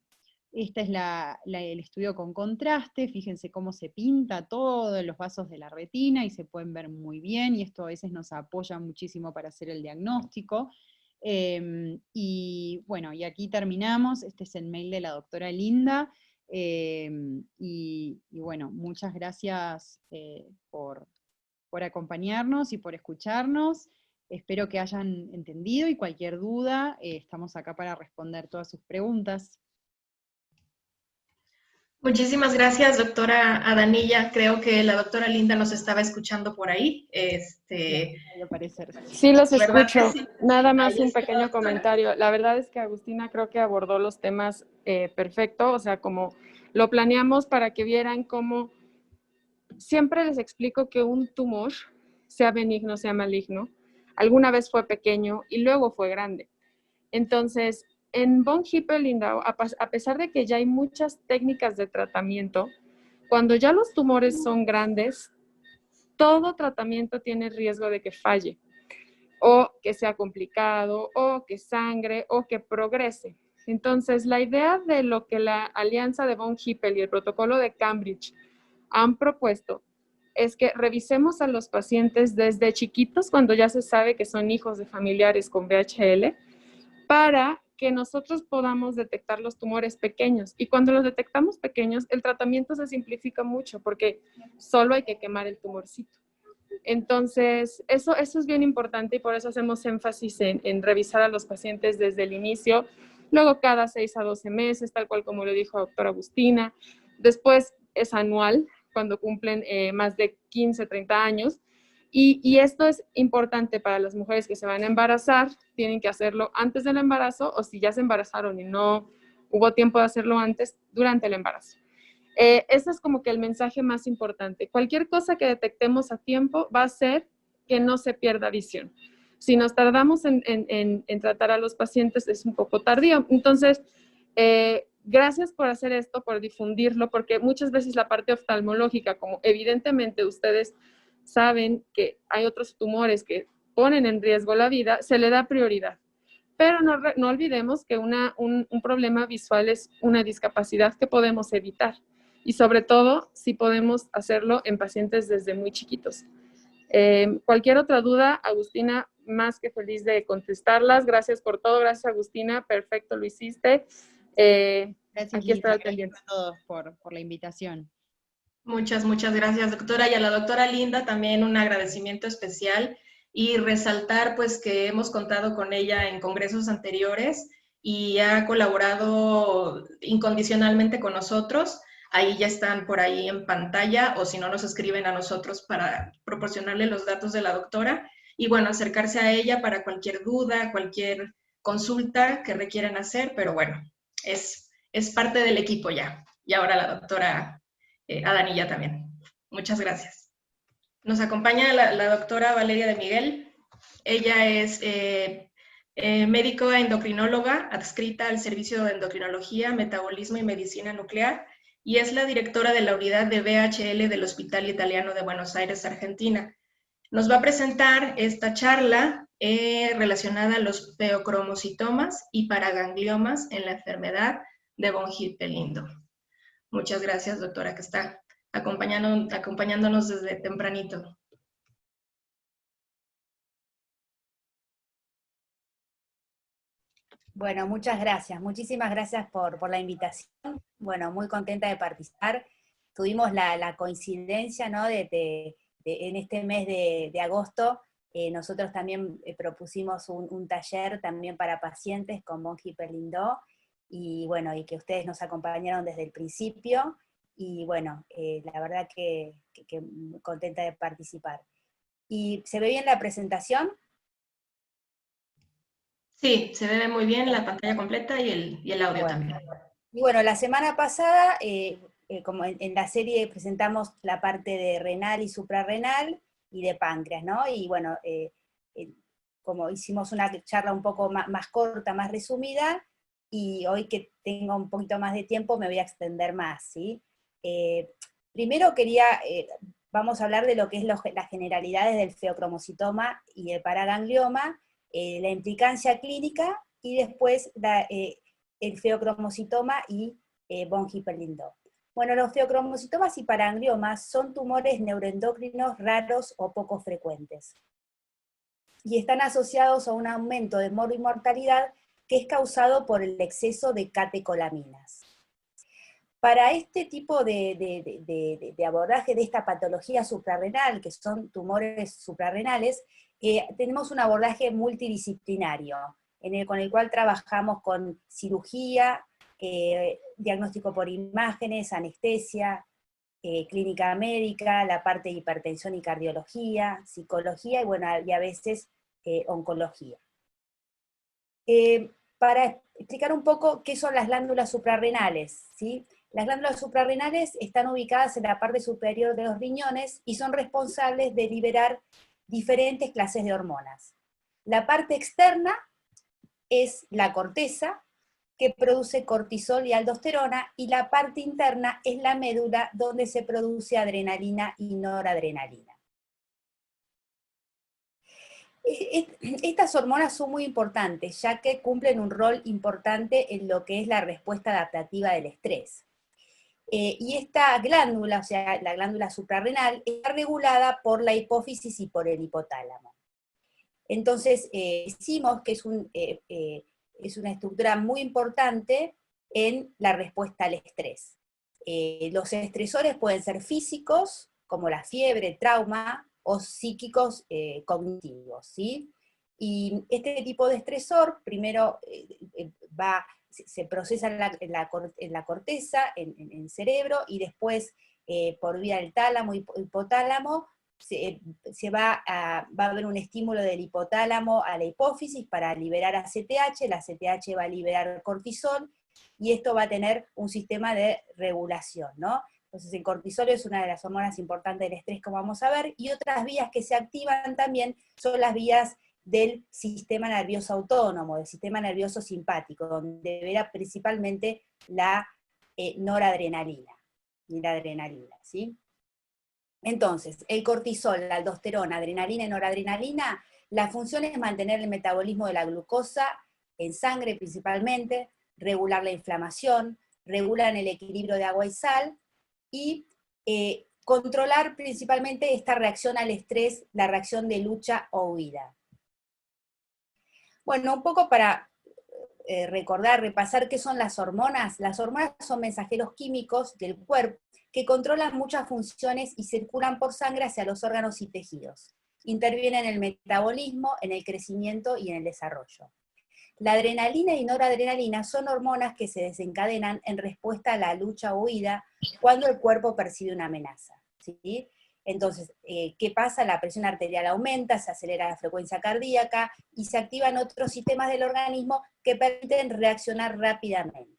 Este es el estudio con contraste, fíjense cómo se pinta todo en los vasos de la retina y se pueden ver muy bien, y esto a veces nos apoya muchísimo para hacer el diagnóstico. Y bueno, y aquí terminamos, este es el mail de la doctora Linda, y bueno, muchas gracias por acompañarnos y por escucharnos. Espero que hayan entendido, y cualquier duda, estamos acá para responder todas sus preguntas. Muchísimas gracias, doctora Adanilla. Creo que la doctora Linda nos estaba escuchando por ahí. Sí, los ¿Verdad que escucho. sí? Nada más Ahí un está, pequeño doctora. comentario. La verdad es que Agustina creo que abordó los temas perfecto, o sea, como lo planeamos para que vieran cómo siempre les explico que un tumor, sea benigno, sea maligno, alguna vez fue pequeño y luego fue grande. Entonces, en von Hippel-Lindau, a pesar de que ya hay muchas técnicas de tratamiento, cuando ya los tumores son grandes, todo tratamiento tiene riesgo de que falle, o que sea complicado, o que sangre, o que progrese. Entonces, la idea de lo que la alianza de von Hippel y el protocolo de Cambridge han propuesto es que revisemos a los pacientes desde chiquitos, cuando ya se sabe que son hijos de familiares con VHL, para que nosotros podamos detectar los tumores pequeños. Y cuando los detectamos pequeños, el tratamiento se simplifica mucho, porque solo hay que quemar el tumorcito. Entonces, eso es bien importante, y por eso hacemos énfasis en revisar a los pacientes desde el inicio, luego cada 6 a 12 meses, tal cual como lo dijo la doctora Agustina. Después es anual, cuando cumplen más de 15, 30 años. Y esto es importante para las mujeres que se van a embarazar, tienen que hacerlo antes del embarazo, o si ya se embarazaron y no hubo tiempo de hacerlo antes, durante el embarazo. Ese es como que el mensaje más importante. Cualquier cosa que detectemos a tiempo va a hacer que no se pierda visión. Si nos tardamos en tratar a los pacientes, es un poco tardío. Entonces, gracias por hacer esto, por difundirlo, porque muchas veces la parte oftalmológica, como evidentemente ustedes saben que hay otros tumores que ponen en riesgo la vida, se le da prioridad. Pero no olvidemos que un problema visual es una discapacidad que podemos evitar. Y sobre todo, si podemos hacerlo en pacientes desde muy chiquitos. Cualquier otra duda, Agustina, más que feliz de contestarlas. Gracias por todo. Gracias, Agustina. Perfecto, lo hiciste. Gracias, aquí Lisa. estará pendiente. Gracias a todos por la invitación. Muchas gracias, doctora. Y a la doctora Linda también un agradecimiento especial. y resaltar pues que hemos contado con ella en congresos anteriores y ha colaborado incondicionalmente con nosotros. Ahí ya están por ahí en pantalla, o si no nos escriben a nosotros para proporcionarle los datos de la doctora. Y bueno, acercarse a ella para cualquier duda, cualquier consulta que requieran hacer, pero bueno, es parte del equipo ya. Y ahora la doctora Adanilla también. Muchas gracias. Nos acompaña la doctora Valeria de Miguel. Ella es médico endocrinóloga adscrita al Servicio de Endocrinología, Metabolismo y Medicina Nuclear, y es la directora de la unidad de VHL del Hospital Italiano de Buenos Aires, Argentina. Nos va a presentar esta charla relacionada a los feocromocitomas y paragangliomas en la enfermedad de von Hippel-Lindau. Muchas gracias, doctora, que está acompañándonos desde tempranito. Bueno, muchas gracias. Muchísimas gracias por la invitación. Bueno, muy contenta de participar. Tuvimos la coincidencia, ¿no?, en este mes de agosto. Nosotros también propusimos un taller también para pacientes con von Hippel-Lindau, y bueno, y que ustedes nos acompañaron desde el principio, y bueno, la verdad que muy contenta de participar. ¿Y se ve bien la presentación? Sí, se ve muy bien la pantalla completa y el audio Bueno. también. Y bueno, la semana pasada, como en la serie presentamos la parte de renal y suprarrenal y de páncreas, ¿no? Y bueno, como hicimos una charla un poco más corta, más resumida, y hoy que tengo un poquito más de tiempo me voy a extender más, ¿sí? Primero vamos a hablar de lo que es las generalidades del feocromocitoma y el paraganglioma, la implicancia clínica, y después el feocromocitoma y von Hippel-Lindau. Bueno, los feocromocitomas y paragangliomas son tumores neuroendocrinos raros o poco frecuentes, y están asociados a un aumento de mortalidad que es causado por el exceso de catecolaminas. Para este tipo de abordaje de esta patología suprarrenal, que son tumores suprarrenales, tenemos un abordaje multidisciplinario, con el cual trabajamos con cirugía, diagnóstico por imágenes, anestesia, clínica médica, la parte de hipertensión y cardiología, psicología, y bueno, y a veces oncología. Para explicar un poco qué son las glándulas suprarrenales, ¿sí? Las glándulas suprarrenales están ubicadas en la parte superior de los riñones y son responsables de liberar diferentes clases de hormonas. La parte externa es la corteza, que produce cortisol y aldosterona, y la parte interna es la médula, donde se produce adrenalina y noradrenalina. Estas hormonas son muy importantes, ya que cumplen un rol importante en lo que es la respuesta adaptativa del estrés. Y esta glándula, o sea, la glándula suprarrenal, está regulada por la hipófisis y por el hipotálamo. Entonces, decimos que es una estructura muy importante en la respuesta al estrés. Los estresores pueden ser físicos, como la fiebre, trauma, o psíquicos cognitivos, ¿sí? Y este tipo de estresor primero se procesa en la corteza, en el cerebro, y después por vía del tálamo y hipotálamo va a haber un estímulo del hipotálamo a la hipófisis para liberar ACTH, la ACTH va a liberar cortisol, y esto va a tener un sistema de regulación, ¿no? Entonces el cortisol es una de las hormonas importantes del estrés, como vamos a ver, y otras vías que se activan también son las vías del sistema nervioso autónomo, del sistema nervioso simpático, donde verá principalmente la noradrenalina, y la adrenalina, ¿sí? Entonces, el cortisol, la aldosterona, adrenalina y noradrenalina, la función es mantener el metabolismo de la glucosa en sangre principalmente, regular la inflamación, regulan el equilibrio de agua y sal, y controlar principalmente esta reacción al estrés, la reacción de lucha o huida. Bueno, un poco para repasar qué son las hormonas. Las hormonas son mensajeros químicos del cuerpo que controlan muchas funciones y circulan por sangre hacia los órganos y tejidos. intervienen en el metabolismo, en el crecimiento y en el desarrollo. La adrenalina y noradrenalina son hormonas que se desencadenan en respuesta a la lucha o huida cuando el cuerpo percibe una amenaza, ¿sí? Entonces, ¿qué pasa? La presión arterial aumenta, se acelera la frecuencia cardíaca y se activan otros sistemas del organismo que permiten reaccionar rápidamente.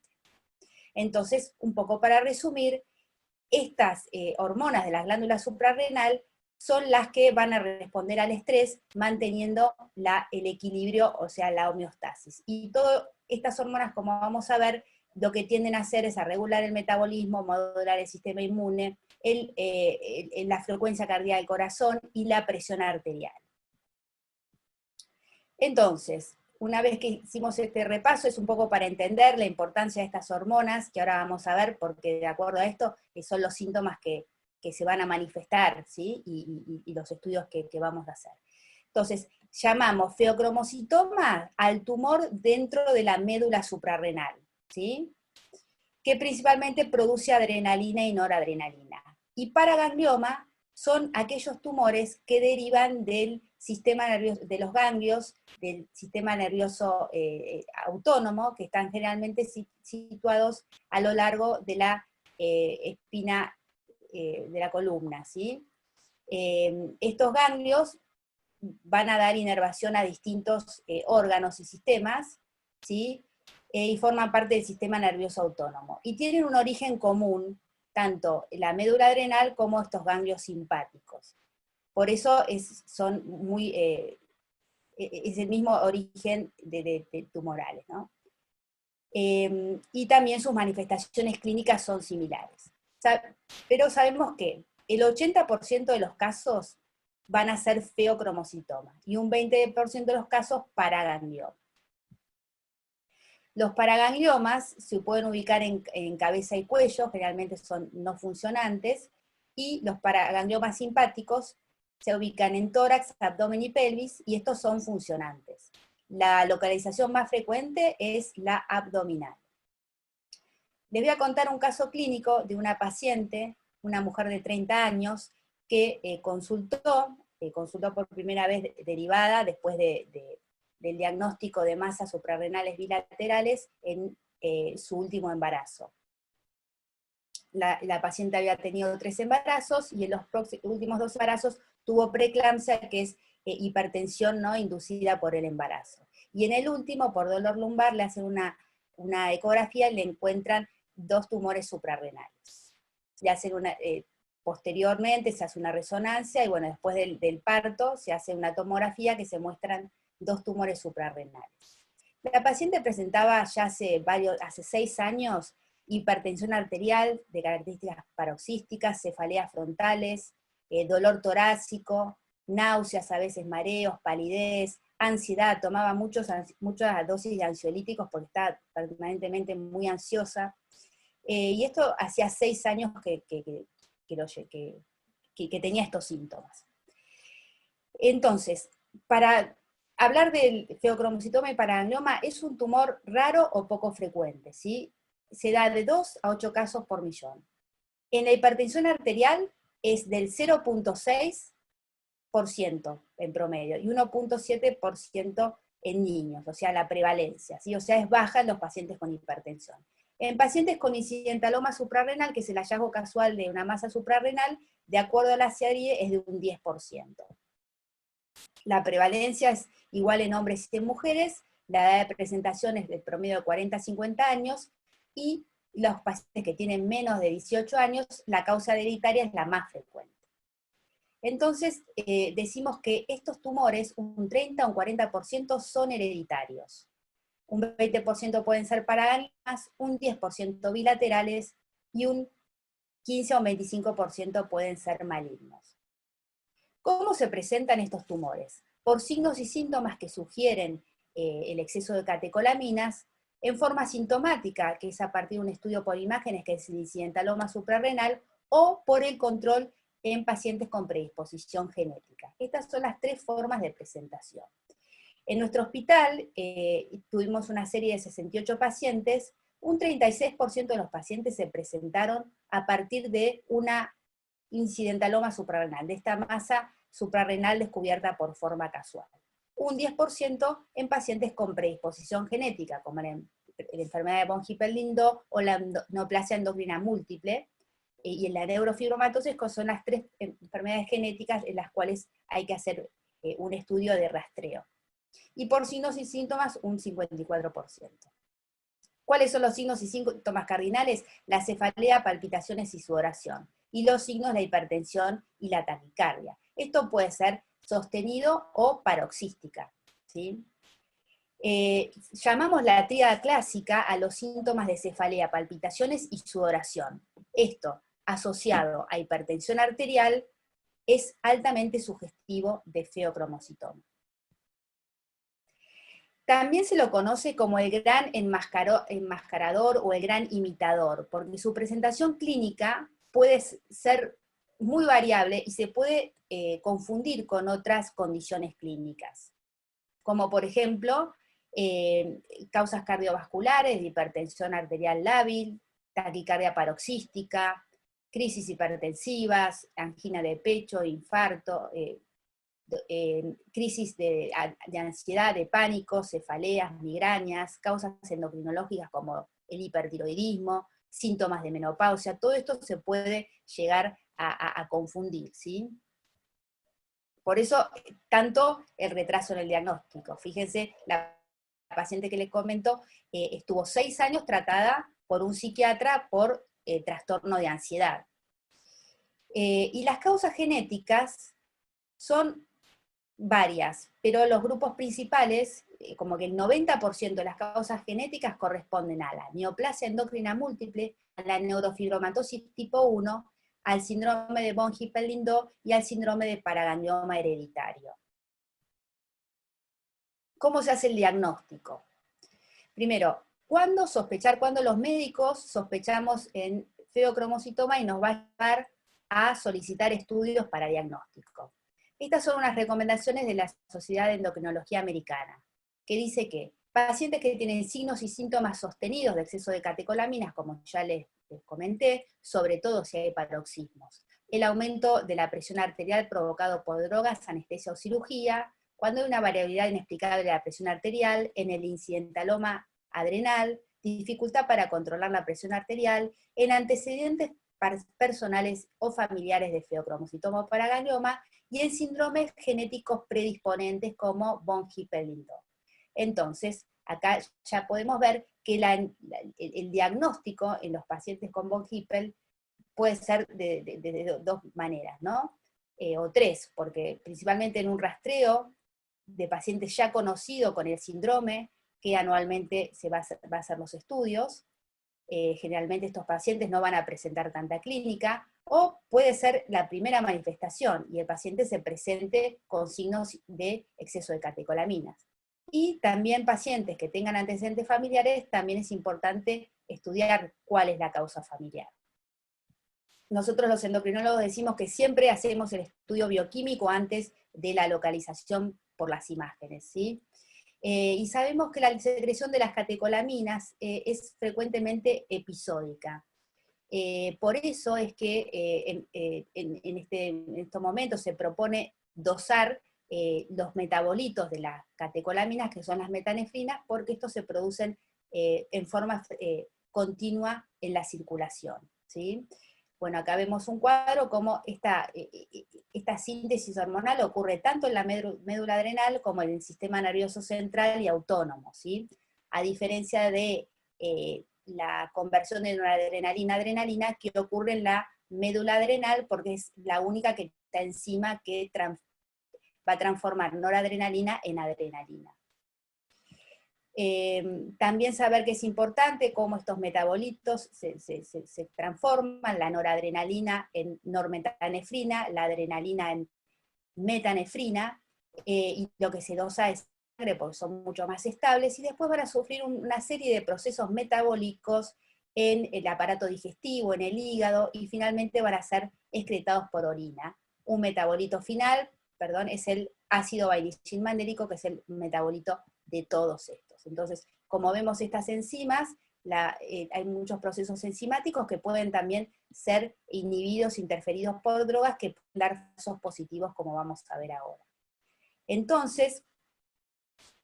Entonces, un poco para resumir, estas hormonas de la glándula suprarrenal son las que van a responder al estrés manteniendo el equilibrio, o sea, la homeostasis. Y todas estas hormonas, como vamos a ver, lo que tienden a hacer es a regular el metabolismo, modular el sistema inmune, la frecuencia cardíaca del corazón y la presión arterial. Entonces, una vez que hicimos este repaso, es un poco para entender la importancia de estas hormonas, que ahora vamos a ver, porque de acuerdo a esto, son los síntomas que se van a manifestar, ¿sí? Y los estudios que vamos a hacer. Entonces, llamamos feocromocitoma al tumor dentro de la médula suprarrenal, ¿sí? Que principalmente produce adrenalina y noradrenalina. Y paraganglioma son aquellos tumores que derivan del sistema nervioso, de los ganglios, del sistema nervioso autónomo, que están generalmente situados a lo largo de la espina de la columna, ¿sí? Estos ganglios van a dar inervación a distintos órganos y sistemas, ¿sí? Y forman parte del sistema nervioso autónomo. Y tienen un origen común, tanto la médula adrenal como estos ganglios simpáticos. Por eso es el mismo origen de tumorales, ¿no? Y también sus manifestaciones clínicas son similares. Pero sabemos que el 80% de los casos van a ser feocromocitoma, y un 20% de los casos paraganglioma. Los paragangliomas se pueden ubicar en cabeza y cuello, generalmente son no funcionantes, y los paragangliomas simpáticos se ubican en tórax, abdomen y pelvis, y estos son funcionantes. La localización más frecuente es la abdominal. Les voy a contar un caso clínico de una paciente, una mujer de 30 años, que consultó por primera vez derivada después del diagnóstico de masas suprarrenales bilaterales en su último embarazo. La paciente había tenido 3 embarazos, y en los últimos 2 embarazos tuvo preeclampsia, que es hipertensión no inducida por el embarazo. Y en el último, por dolor lumbar, le hacen una ecografía y le encuentran 2 tumores suprarrenales. Le hacen posteriormente se hace una resonancia, y bueno, después del parto se hace una tomografía que se muestran 2 tumores suprarrenales. La paciente presentaba ya hace 6 años hipertensión arterial de características paroxísticas, cefaleas frontales, dolor torácico, náuseas, a veces mareos, palidez, ansiedad, tomaba muchas dosis de ansiolíticos porque estaba permanentemente muy ansiosa, y esto hacía 6 años que tenía estos síntomas. Entonces, para hablar del feocromocitoma y paraganglioma, es un tumor raro o poco frecuente, ¿sí? Se da de 2 a 8 casos por millón. En la hipertensión arterial es del 0.6% en promedio, y 1.7% en niños, o sea, la prevalencia, ¿sí? O sea, es baja en los pacientes con hipertensión. En pacientes con incidentaloma suprarrenal, que es el hallazgo casual de una masa suprarrenal, de acuerdo a la serie, es de un 10%. La prevalencia es igual en hombres y en mujeres, la edad de presentación es del promedio de 40 a 50 años, y los pacientes que tienen menos de 18 años, la causa hereditaria es la más frecuente. Entonces, decimos que estos tumores, un 30 o un 40% son hereditarios. Un 20% pueden ser paragangliomas, un 10% bilaterales, y un 15 o un 25% pueden ser malignos. ¿Cómo se presentan estos tumores? Por signos y síntomas que sugieren el exceso de catecolaminas, en forma sintomática, que es a partir de un estudio por imágenes, que es el incidentaloma suprarrenal, o por el control en pacientes con predisposición genética. Estas son las 3 formas de presentación. En nuestro hospital tuvimos una serie de 68 pacientes, un 36% de los pacientes se presentaron a partir de una incidentaloma suprarrenal, de esta masa suprarrenal descubierta por forma casual. Un 10% en pacientes con predisposición genética, como la enfermedad de von Hippel-Lindau o la neoplasia endocrina múltiple, y en la neurofibromatosis, que son las 3 enfermedades genéticas en las cuales hay que hacer un estudio de rastreo. Y por signos y síntomas, un 54%. ¿Cuáles son los signos y síntomas cardinales? La cefalea, palpitaciones y sudoración. Y los signos, la hipertensión y la taquicardia. Esto puede ser sostenido o paroxística, ¿sí? Llamamos la tríada clásica a los síntomas de cefalea, palpitaciones y sudoración. Esto, asociado a hipertensión arterial, es altamente sugestivo de feocromocitoma. También se lo conoce como el gran enmascarador o el gran imitador, porque su presentación clínica puede ser muy variable y se puede confundir con otras condiciones clínicas, como por ejemplo, causas cardiovasculares, de hipertensión arterial lábil, taquicardia paroxística, crisis hipertensivas, angina de pecho, infarto, crisis de ansiedad, de pánico, cefaleas, migrañas, causas endocrinológicas como el hipertiroidismo, síntomas de menopausia, todo esto se puede llegar a confundir, ¿sí? Por eso, tanto el retraso en el diagnóstico. Fíjense, la paciente que les comento estuvo 6 años tratada por un psiquiatra por trastorno de ansiedad. Y las causas genéticas son varias, pero los grupos principales, como que el 90% de las causas genéticas corresponden a la neoplasia endocrina múltiple, a la neurofibromatosis tipo 1, al síndrome de von Hippel-Lindau y al síndrome de paraganglioma hereditario. ¿Cómo se hace el diagnóstico? Primero, ¿cuándo sospechar? Cuando los médicos sospechamos en feocromocitoma y nos va a llevar a solicitar estudios para diagnóstico. Estas son unas recomendaciones de la Sociedad de Endocrinología Americana, que dice que pacientes que tienen signos y síntomas sostenidos de exceso de catecolaminas, como ya les comenté, sobre todo si hay paroxismos, el aumento de la presión arterial provocado por drogas, anestesia o cirugía, cuando hay una variabilidad inexplicable de la presión arterial, en el incidentaloma adrenal, dificultad para controlar la presión arterial, en antecedentes personales o familiares de feocromocitoma o paraganglioma, y en síndromes genéticos predisponentes como von Hippel-Lindau. Entonces, acá ya podemos ver que el diagnóstico en los pacientes con von Hippel puede ser de 2 maneras, ¿no? O 3, porque principalmente en un rastreo de pacientes ya conocidos con el síndrome, que anualmente se va a hacer los estudios. Generalmente estos pacientes no van a presentar tanta clínica, o puede ser la primera manifestación, y el paciente se presente con signos de exceso de catecolaminas. Y también pacientes que tengan antecedentes familiares, también es importante estudiar cuál es la causa familiar. Nosotros los endocrinólogos decimos que siempre hacemos el estudio bioquímico antes de la localización por las imágenes, ¿sí? Y sabemos que la secreción de las catecolaminas es frecuentemente episódica. Por eso es que en estos momentos se propone dosar los metabolitos de las catecolaminas, que son las metanefrinas, porque estos se producen en forma continua en la circulación, ¿sí? Bueno, acá vemos un cuadro como esta síntesis hormonal ocurre tanto en la médula adrenal como en el sistema nervioso central y autónomo, ¿sí? A diferencia de la conversión de noradrenalina a adrenalina que ocurre en la médula adrenal, porque es la única que está enzima que va a transformar noradrenalina en adrenalina. También saber que es importante cómo estos metabolitos se transforman, la noradrenalina en normetanefrina, la adrenalina en metanefrina, y lo que se dosa es sangre porque son mucho más estables, y después van a sufrir una serie de procesos metabólicos en el aparato digestivo, en el hígado, y finalmente van a ser excretados por orina. Un metabolito final, es el ácido vainillín mandélico, que es el metabolito de todos estos. Entonces, como vemos estas enzimas, hay muchos procesos enzimáticos que pueden también ser inhibidos, interferidos por drogas que pueden dar falsos positivos, como vamos a ver ahora. Entonces,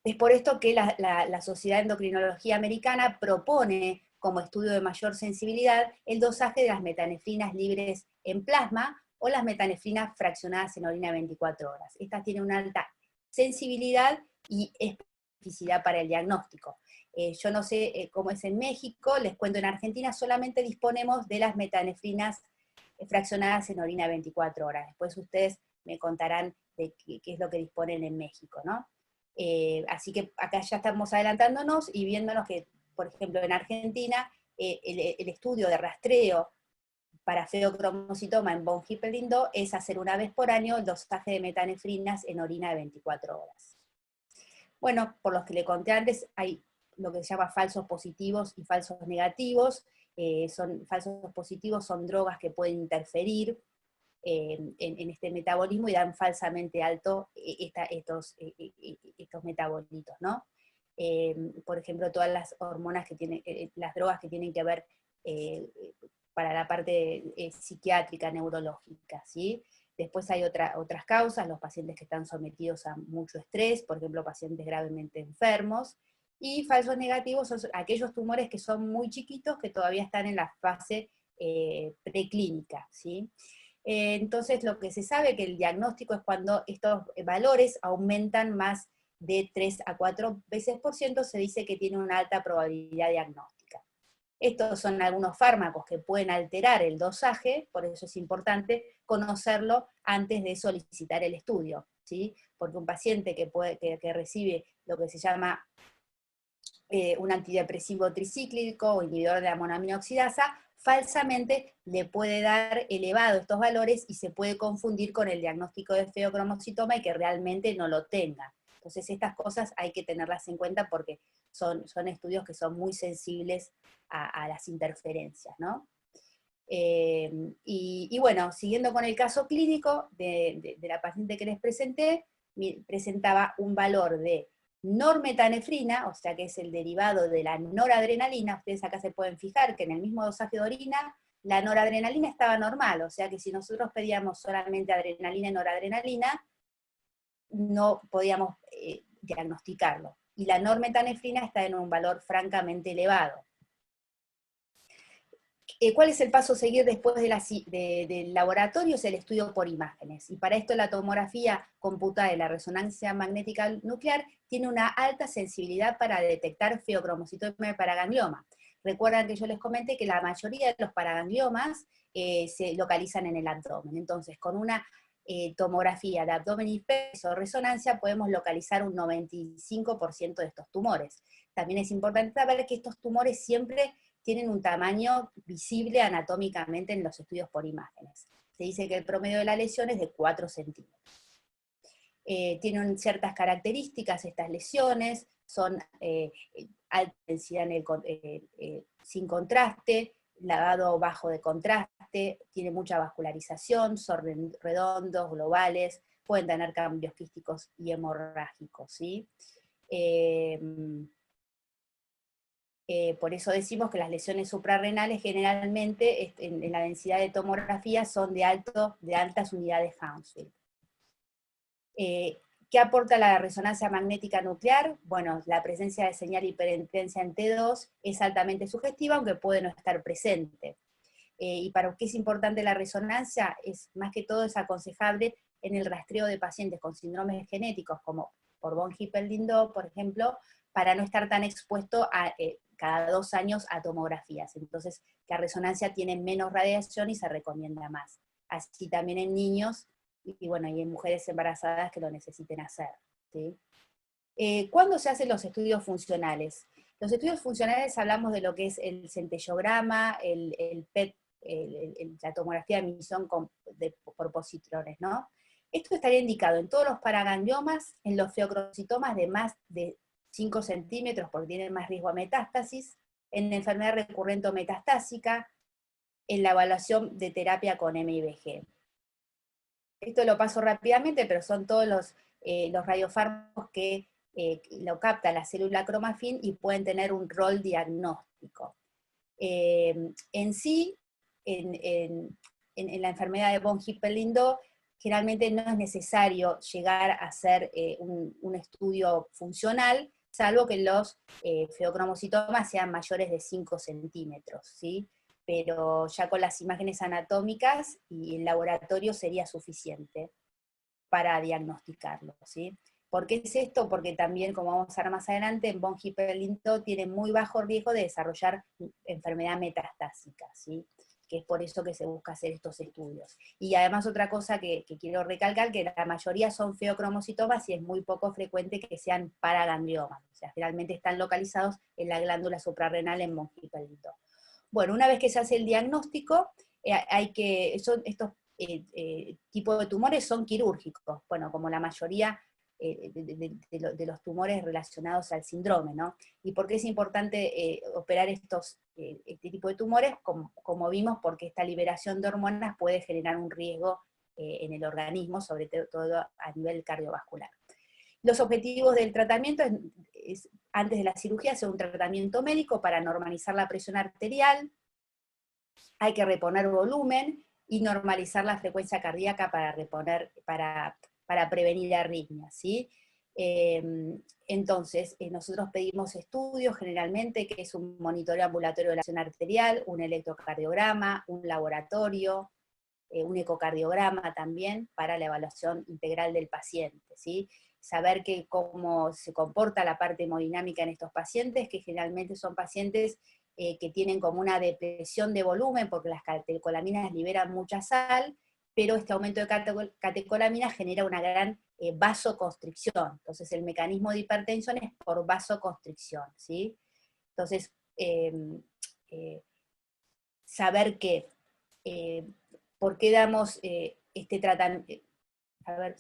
es por esto que la Sociedad de Endocrinología Americana propone como estudio de mayor sensibilidad el dosaje de las metanefrinas libres en plasma o las metanefrinas fraccionadas en orina 24 horas. Estas tienen una alta sensibilidad y especificidad para el diagnóstico. Yo no sé cómo es en México, les cuento, en Argentina solamente disponemos de las metanefrinas fraccionadas en orina 24 horas. Después ustedes me contarán de qué es lo que disponen en México, ¿no? Así que acá ya estamos adelantándonos y viéndonos que, por ejemplo, en Argentina, el estudio de rastreo para feocromocitoma en von Hippel-Lindau es hacer una vez por año el dosaje de metanefrinas en orina de 24 horas. Bueno, por los que le conté antes, hay lo que se llama falsos positivos y falsos negativos. Falsos positivos son drogas que pueden interferir en este metabolismo y dan falsamente alto estos metabolitos, ¿no? Por ejemplo, todas las hormonas que tienen, las drogas que tienen que ver para la parte psiquiátrica, neurológica, ¿sí? Después hay otras causas, los pacientes que están sometidos a mucho estrés, por ejemplo, pacientes gravemente enfermos, y falsos negativos son aquellos tumores que son muy chiquitos, que todavía están en la fase preclínica, ¿sí? Entonces, lo que se sabe que el diagnóstico es cuando estos valores aumentan más de 3 a 4 veces por ciento, se dice que tiene una alta probabilidad diagnóstica. Estos son algunos fármacos que pueden alterar el dosaje, por eso es importante conocerlo antes de solicitar el estudio, ¿sí? Porque un paciente que recibe lo que se llama un antidepresivo tricíclico o inhibidor de la monoamina oxidasa, falsamente le puede dar elevado estos valores y se puede confundir con el diagnóstico de feocromocitoma y que realmente no lo tenga. Entonces estas cosas hay que tenerlas en cuenta porque son estudios que son muy sensibles a las interferencias, ¿no? Y bueno, siguiendo con el caso clínico de la paciente que les presenté, presentaba un valor de normetanefrina, o sea que es el derivado de la noradrenalina. Ustedes acá se pueden fijar que en el mismo dosaje de orina, la noradrenalina estaba normal, o sea que si nosotros pedíamos solamente adrenalina y noradrenalina, no podíamos diagnosticarlo. Y la normetanefrina está en un valor francamente elevado. ¿Cuál es el paso a seguir después del laboratorio? Es el estudio por imágenes. Y para esto la tomografía computada de la resonancia magnética nuclear tiene una alta sensibilidad para detectar feocromocitoma y paraganglioma. Recuerdan que yo les comenté que la mayoría de los paragangliomas se localizan en el abdomen. Entonces, con una tomografía de abdomen y peso o resonancia podemos localizar un 95% de estos tumores. También es importante saber que estos tumores siempre tienen un tamaño visible anatómicamente en los estudios por imágenes. Se dice que el promedio de la lesión es de 4 centímetros. Tienen ciertas características estas lesiones, son alta densidad sin contraste, lavado bajo de contraste, tiene mucha vascularización, son redondos, globales, pueden tener cambios quísticos y hemorrágicos, ¿sí? Por eso decimos que las lesiones suprarrenales generalmente en la densidad de tomografía son de altas unidades Hounsfield. ¿Qué aporta la resonancia magnética nuclear? Bueno, la presencia de señal hiperintensa en T2 es altamente sugestiva, aunque puede no estar presente. ¿Y para qué es importante la resonancia? Es más que todo es aconsejable en el rastreo de pacientes con síndromes genéticos, como por von Hippel-Lindau, por ejemplo, para no estar tan expuesto a cada 2 años a tomografías. Entonces, la resonancia tiene menos radiación y se recomienda más. Así también en niños, y bueno, y en mujeres embarazadas que lo necesiten hacer, ¿sí? ¿Cuándo se hacen los estudios funcionales? Los estudios funcionales hablamos de lo que es el centellograma, el PET, la tomografía de emisión por positrones, ¿no? Esto estaría indicado en todos los paragangliomas, en los feocromocitomas de más de 5 centímetros, porque tienen más riesgo a metástasis, en la enfermedad recurrente o metastásica, en la evaluación de terapia con MIBG. Esto lo paso rápidamente, pero son todos los radiofármacos que lo capta la célula cromafin y pueden tener un rol diagnóstico. diagnóstico. En sí, en la enfermedad de von Hippel-Lindau, generalmente no es necesario llegar a hacer un estudio funcional, salvo que los feocromocitomas sean mayores de 5 centímetros, ¿sí? Pero ya con las imágenes anatómicas y el laboratorio sería suficiente para diagnosticarlo, ¿sí? ¿Por qué es esto? Porque también, como vamos a ver más adelante, en von Hippel-Lindau tiene muy bajo riesgo de desarrollar enfermedad metastásica, ¿sí? Que es por eso que se busca hacer estos estudios. Y además otra cosa que quiero recalcar, que la mayoría son feocromocitomas y es muy poco frecuente que sean paragangliomas, o sea, generalmente están localizados en la glándula suprarrenal en von Hippel-Lindau. Bueno, una vez que se hace el diagnóstico, estos tipos de tumores son quirúrgicos, bueno, como la mayoría de los tumores relacionados al síndrome, ¿no? ¿Y por qué es importante operar este tipo de tumores? Como vimos, porque esta liberación de hormonas puede generar un riesgo en el organismo, sobre todo a nivel cardiovascular. Los objetivos del tratamiento es antes de la cirugía, hacer un tratamiento médico para normalizar la presión arterial, hay que reponer volumen y normalizar la frecuencia cardíaca para prevenir arritmias, ¿sí? Entonces, nosotros pedimos estudios generalmente, que es un monitoreo ambulatorio de la presión arterial, un electrocardiograma, un laboratorio, un ecocardiograma también, para la evaluación integral del paciente, ¿sí? Saber cómo se comporta la parte hemodinámica en estos pacientes, que generalmente son pacientes que tienen como una depresión de volumen, porque las catecolaminas liberan mucha sal, pero este aumento de catecolaminas genera una gran vasoconstricción. Entonces el mecanismo de hipertensión es por vasoconstricción, ¿sí? Entonces, saber por qué damos este tratamiento, a ver,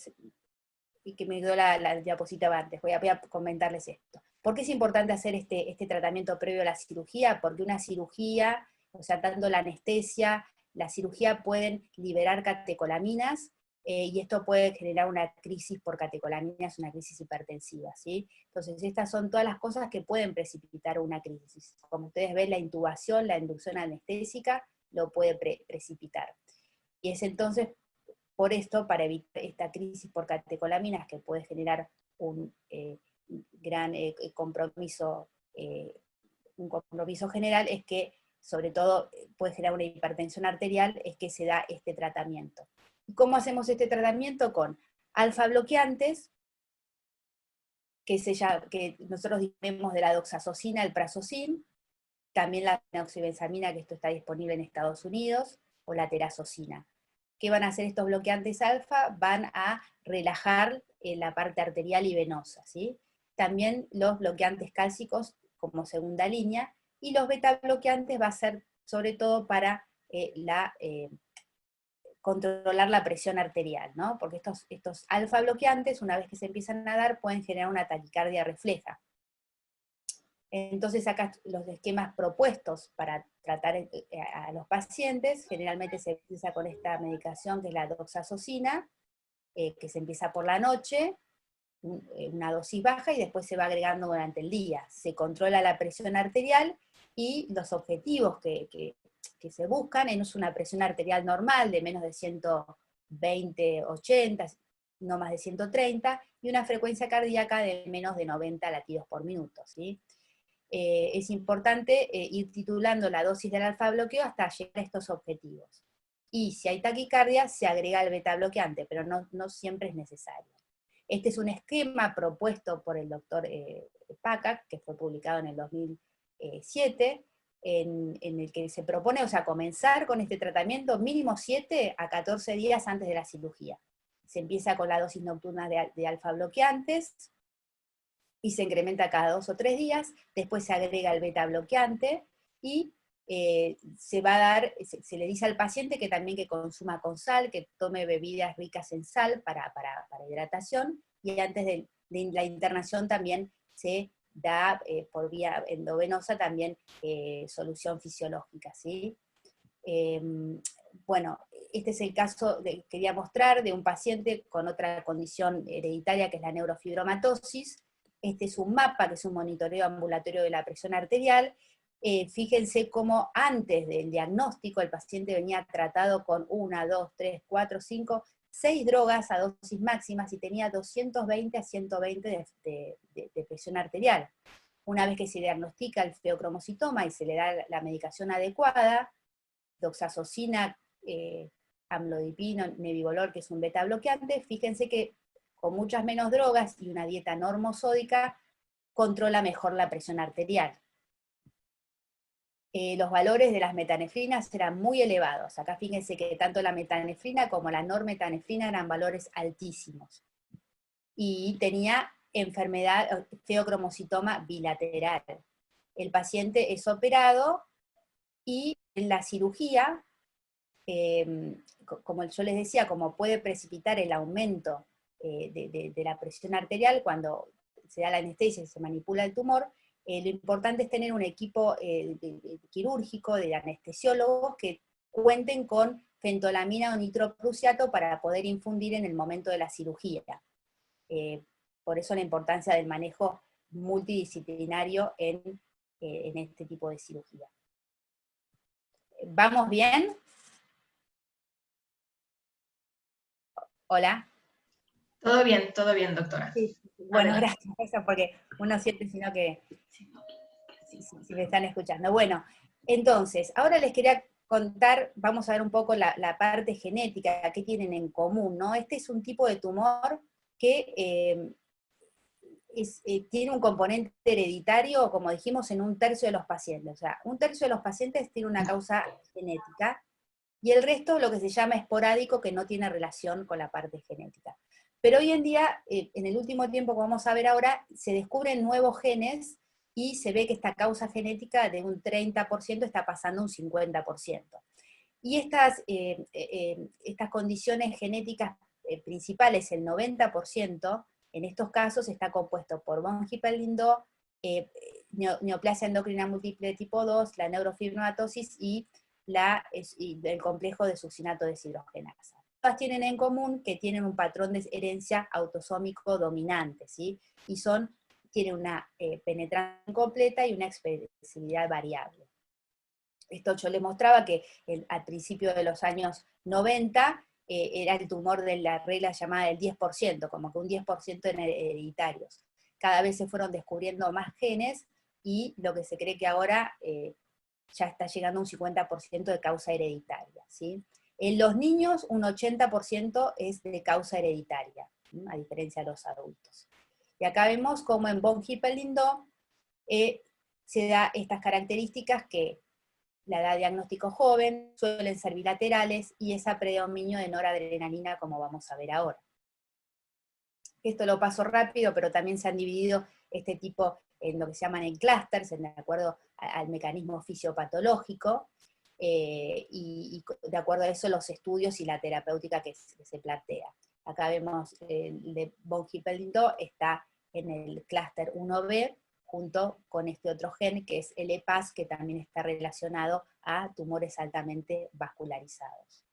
y que me dio la diapositiva antes, voy a comentarles esto. ¿Por qué es importante hacer este tratamiento previo a la cirugía? Porque una cirugía, o sea, tanto la anestesia, la cirugía pueden liberar catecolaminas, y esto puede generar una crisis por catecolaminas, una crisis hipertensiva, ¿sí? Entonces estas son todas las cosas que pueden precipitar una crisis. Como ustedes ven, la intubación, la inducción anestésica, lo puede precipitar. Y es entonces, por esto, para evitar esta crisis por catecolaminas que puede generar un gran compromiso general, es que, sobre todo, puede generar una hipertensión arterial, es que se da este tratamiento. ¿Y cómo hacemos este tratamiento? Con alfa bloqueantes, que nosotros disponemos de la doxazocina, el prazosin, también la oxibenzamina, que esto está disponible en Estados Unidos, o la terazocina. ¿Qué van a hacer estos bloqueantes alfa? Van a relajar la parte arterial y venosa, ¿sí? También los bloqueantes cálcicos como segunda línea, y los beta bloqueantes va a ser sobre todo para controlar la presión arterial, ¿no? Porque estos alfa bloqueantes, una vez que se empiezan a dar, pueden generar una taquicardia refleja. Entonces acá los esquemas propuestos para tratar a los pacientes, generalmente se empieza con esta medicación que es la doxazocina, que se empieza por la noche, una dosis baja, y después se va agregando durante el día. Se controla la presión arterial, y los objetivos que se buscan es una presión arterial normal de menos de 120, 80, no más de 130, y una frecuencia cardíaca de menos de 90 latidos por minuto, ¿sí? Es importante ir titulando la dosis del alfa bloqueo hasta llegar a estos objetivos. Y si hay taquicardia, se agrega el beta bloqueante, pero no siempre es necesario. Este es un esquema propuesto por el doctor Packard, que fue publicado en el 2007, en el que se propone, o sea, comenzar con este tratamiento mínimo 7 a 14 días antes de la cirugía. Se empieza con la dosis nocturna de alfa bloqueantes, y se incrementa cada 2 o 3 días, después se agrega el beta bloqueante, y se va a dar, se le dice al paciente que también que consuma con sal, que tome bebidas ricas en sal para hidratación, y antes de la internación también se da por vía endovenosa también solución fisiológica, ¿sí? Bueno, este es el caso que quería mostrar de un paciente con otra condición hereditaria que es la neurofibromatosis. Este es un mapa, que es un monitoreo ambulatorio de la presión arterial. fíjense cómo antes del diagnóstico el paciente venía tratado con 1, 2, 3, 4, 5, 6 drogas a dosis máximas y tenía 220 a 120 de presión arterial. Una vez que se diagnostica el feocromocitoma y se le da la medicación adecuada, doxazocina, amlodipino, nebivolol, que es un beta bloqueante, fíjense que con muchas menos drogas y una dieta normosódica controla mejor la presión arterial. Los valores de las metanefrinas eran muy elevados. Acá fíjense que tanto la metanefrina como la normetanefrina eran valores altísimos. Y tenía enfermedad, feocromocitoma bilateral. El paciente es operado y en la cirugía, como yo les decía, como puede precipitar el aumento de la presión arterial cuando se da la anestesia y se manipula el tumor, lo importante es tener un equipo quirúrgico de anestesiólogos que cuenten con fentolamina o nitroprusiato para poder infundir en el momento de la cirugía. Por eso la importancia del manejo multidisciplinario en este tipo de cirugía. ¿Vamos bien? ¿Hola? Todo bien, doctora. Sí. Bueno, Adelante. gracias, porque uno siente sino que si me están escuchando. Bueno, entonces, ahora les quería contar, vamos a ver un poco la parte genética, qué tienen en común, ¿no? Este es un tipo de tumor que tiene un componente hereditario, como dijimos, en 1/3 de los pacientes. O sea, 1/3 de los pacientes tiene una causa genética, y el resto lo que se llama esporádico, que no tiene relación con la parte genética. Pero hoy en día, en el último tiempo que vamos a ver ahora, se descubren nuevos genes, y se ve que esta causa genética de un 30% está pasando a un 50%. Y estas condiciones genéticas principales, el 90%, en estos casos está compuesto por von Hippel-Lindau, neoplasia endocrina múltiple tipo 2, la neurofibromatosis y el complejo de succinato deshidrogenasa. Todas tienen en común que tienen un patrón de herencia autosómico dominante, ¿sí? Y tienen una penetración completa y una expresividad variable. Esto yo les mostraba que al principio de los años 90 era el tumor de la regla llamada del 10%, como que un 10% en hereditarios. Cada vez se fueron descubriendo más genes, y lo que se cree que ahora ya está llegando a un 50% de causa hereditaria, ¿sí? En los niños un 80% es de causa hereditaria, ¿sí? A diferencia de los adultos. Y acá vemos cómo en von Hippel-Lindau se da estas características que la edad de diagnóstico joven, suelen ser bilaterales, y esa predominio de noradrenalina, como vamos a ver ahora. Esto lo paso rápido, pero también se han dividido este tipo en lo que se llaman en clústeres, de acuerdo al mecanismo fisiopatológico, y de acuerdo a eso los estudios y la terapéutica que se plantea. Acá vemos el de von Hippel-Lindau, está en el clúster 1B, junto con este otro gen, que es el EPAS, que también está relacionado a tumores altamente vascularizados.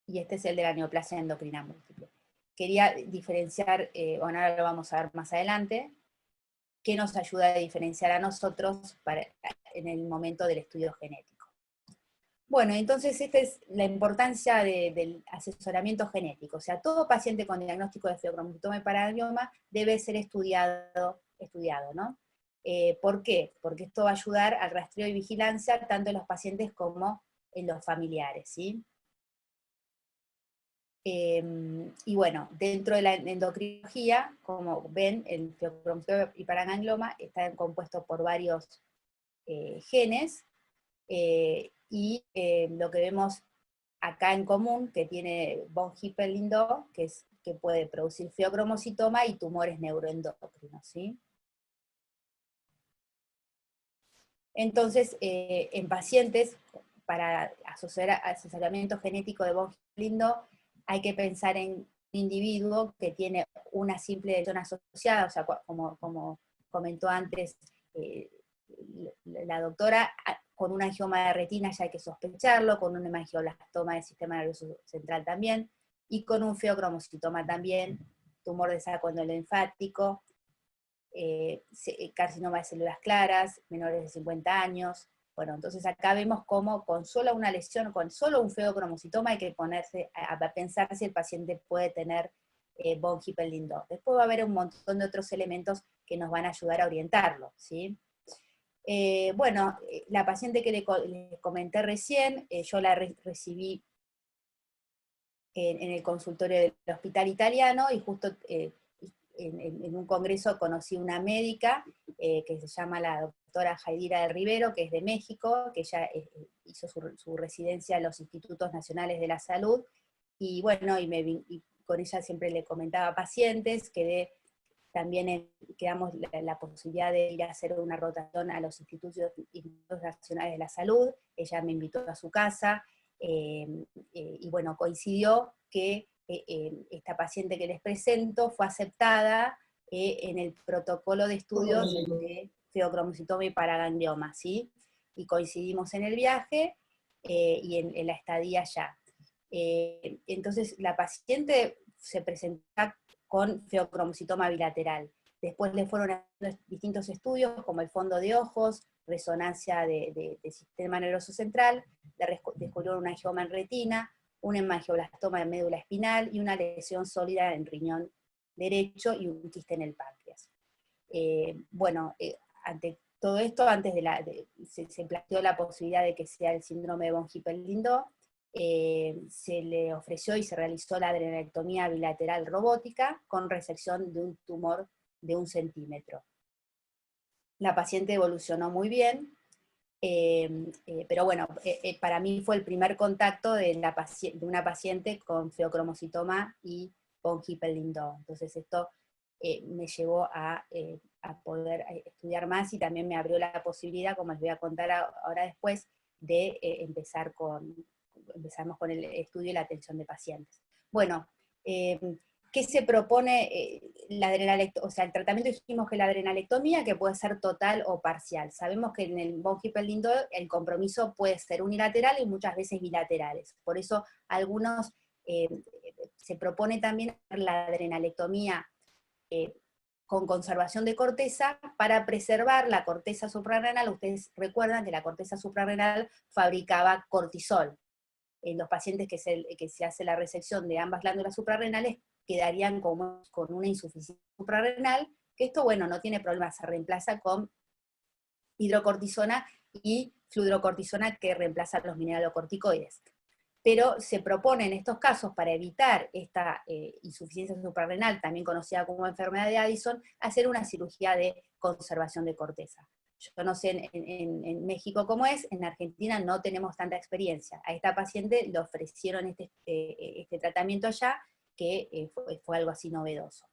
Y este es el de la neoplasia endocrina múltiple. Quería diferenciar, bueno, ahora lo vamos a ver más adelante, qué nos ayuda a diferenciar a nosotros en el momento del estudio genético. Bueno, entonces esta es la importancia del asesoramiento genético. O sea, todo paciente con diagnóstico de feocromocitoma y paraganglioma debe ser estudiado, ¿no? ¿Por qué? Porque esto va a ayudar al rastreo y vigilancia tanto en los pacientes como en los familiares, ¿sí? Y bueno, dentro de la endocrinología, como ven, el feocromocitoma y paraganglioma están compuestos por varios genes, y lo que vemos acá en común, que tiene von Hippel-Lindau, que puede producir feocromocitoma y tumores neuroendocrinos, ¿sí? Entonces, en pacientes, para asesoramiento genético de von Hippel-Lindau, hay que pensar en un individuo que tiene una simple lesión asociada, o sea, como comentó antes la doctora, con un angioma de retina ya hay que sospecharlo, con un hemangioblastoma del sistema nervioso central también, y con un feocromocitoma también, tumor de saco endolinfático, carcinoma de células claras, menores de 50 años. Bueno, entonces acá vemos cómo con solo una lesión, con solo un feocromocitoma hay que ponerse a pensar si el paciente puede tener von Hippel-Lindau. Después va a haber un montón de otros elementos que nos van a ayudar a orientarlo, ¿sí? Bueno, la paciente que le comenté recién, yo la recibí en el consultorio del Hospital Italiano, y justo en un congreso conocí una médica que se llama la doctora Jaidira del Rivero, que es de México, que ella hizo su residencia en los Institutos Nacionales de la Salud, y bueno, y con ella siempre le comentaba a pacientes, también quedamos la posibilidad de ir a hacer una rotación a los Institutos Nacionales de la Salud. Ella me invitó a su casa, y bueno, coincidió que esta paciente que les presento fue aceptada en el protocolo de estudios de feocromocitoma y paraganglioma, ¿sí? Y coincidimos en el viaje y en la estadía allá. Entonces la paciente se presenta con feocromocitoma bilateral. Después le fueron haciendo distintos estudios, como el fondo de ojos, resonancia del sistema nervioso central, descubrieron un angioma en retina, un hemangioblastoma en médula espinal y una lesión sólida en riñón derecho y un quiste en el páncreas. Bueno, ante todo esto, antes se planteó la posibilidad de que sea el síndrome de von Hippel-Lindau, se le ofreció y se realizó la adrenalectomía bilateral robótica con resección de un tumor de 1 centímetro. La paciente evolucionó muy bien, pero bueno, para mí fue el primer contacto de una paciente con feocromocitoma y von Hippel-Lindau. Entonces esto me llevó a poder estudiar más, y también me abrió la posibilidad, como les voy a contar ahora después, de empezamos con el estudio y la atención de pacientes. Bueno, ¿qué se propone la adrenalectomía? O sea, el tratamiento, dijimos que la adrenalectomía, que puede ser total o parcial. Sabemos que en el von Hippel-Lindau el compromiso puede ser unilateral y muchas veces bilaterales. Por eso algunos se propone también la adrenalectomía con conservación de corteza para preservar la corteza suprarrenal. Ustedes recuerdan que la corteza suprarrenal fabricaba cortisol. En los pacientes que se hace la resección de ambas glándulas suprarrenales quedarían con una insuficiencia suprarrenal, que esto, bueno, no tiene problema, se reemplaza con hidrocortisona y fludrocortisona, que reemplaza los mineralocorticoides. Pero se propone en estos casos, para evitar esta insuficiencia suprarrenal, también conocida como enfermedad de Addison, hacer una cirugía de conservación de corteza. Yo no sé en México cómo es, en Argentina no tenemos tanta experiencia. A esta paciente le ofrecieron este tratamiento allá, que fue algo así novedoso.